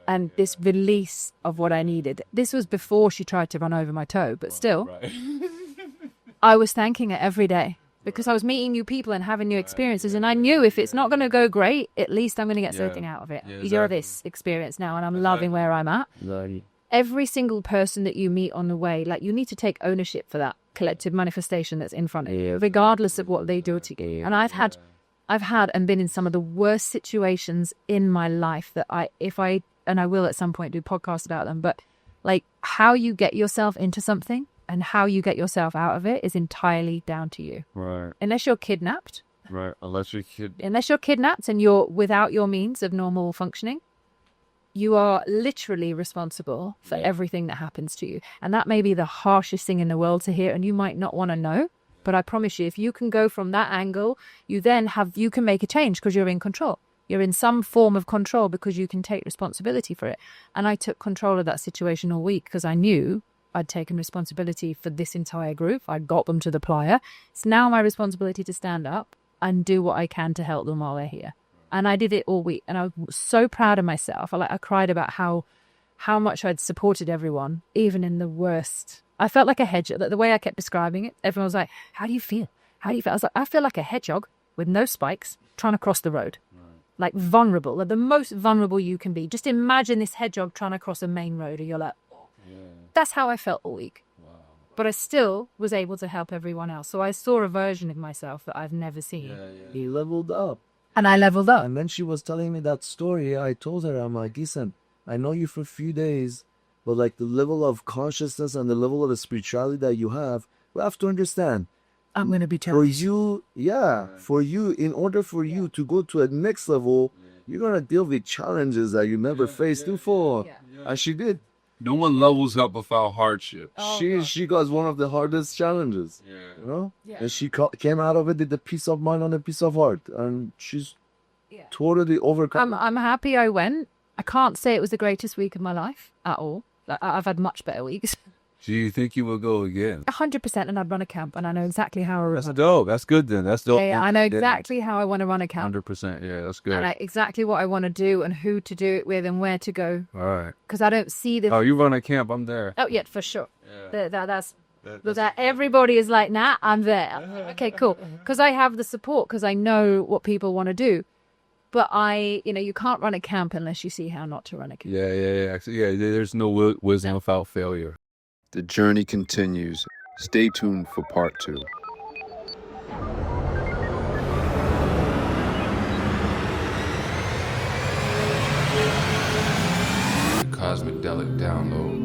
And this release of what I needed. This was before she tried to run over my toe, but still, I was thanking her every day because I was meeting new people and having new experiences. And I knew if it's not going to go great, at least I'm going to get something out of it. Yeah, You're this experience now, and I'm loving where I'm at. Every single person that you meet on the way, like, you need to take ownership for that collective manifestation that's in front of you, regardless of what they do to you. And I've had and been in some of the worst situations in my life that and I will at some point do podcasts about them, but like, how you get yourself into something and how you get yourself out of it is entirely down to you. Right. Unless you're kidnapped. Right. Unless you're kidnapped and you're without your means of normal functioning, you are literally responsible for everything that happens to you. And that may be the harshest thing in the world to hear, and you might not want to know. But I promise you, if you can go from that angle, you can make a change because you're in control. You're in some form of control because you can take responsibility for it. And I took control of that situation all week because I knew I'd taken responsibility for this entire group. I'd got them to the playa. It's now my responsibility to stand up and do what I can to help them while they're here. And I did it all week. And I was so proud of myself. I cried about how much I'd supported everyone, even in the worst. I felt like a hedgehog. The way I kept describing it, everyone was like, how do you feel? How do you feel? I was like, I feel like a hedgehog with no spikes trying to cross the road. Like vulnerable, like the most vulnerable you can be. Just imagine this hedgehog trying to cross a main road and you're like, oh. That's how I felt all week. Wow. But I still was able to help everyone else. So I saw a version of myself that I've never seen. He leveled up. And I leveled up. And then she was telling me that story. I told her, I'm like, listen, I know you for a few days, but like the level of consciousness and the level of the spirituality that you have, we have to understand. I'm going to be For challenged. you, in order for you to go to a next level, you're going to deal with challenges that you never faced before. And she did. No one levels up without hardship. She got one of the hardest challenges, you know? Yeah. And she came out of it with a peace of mind and a peace of heart. And she's totally overcome. I'm happy I went. I can't say it was the greatest week of my life at all. Like, I've had much better weeks. Do you think you will go again? 100%, and I'd run a camp, and I know exactly how I run. That's dope. That's good then. That's dope. Yeah, I know exactly how I want to run a camp. 100%. Yeah, that's good. And exactly what I want to do and who to do it with and where to go. All right. Because I don't see the... Oh, you run a camp. I'm there. Oh, yeah, for sure. Yeah. That's everybody is like, nah, I'm there. Okay, cool. Because I have the support, because I know what people want to do. But you can't run a camp unless you see how not to run a camp. Yeah. There's no wisdom without failure. The journey continues. Stay tuned for part 2. The Cosmidelic download.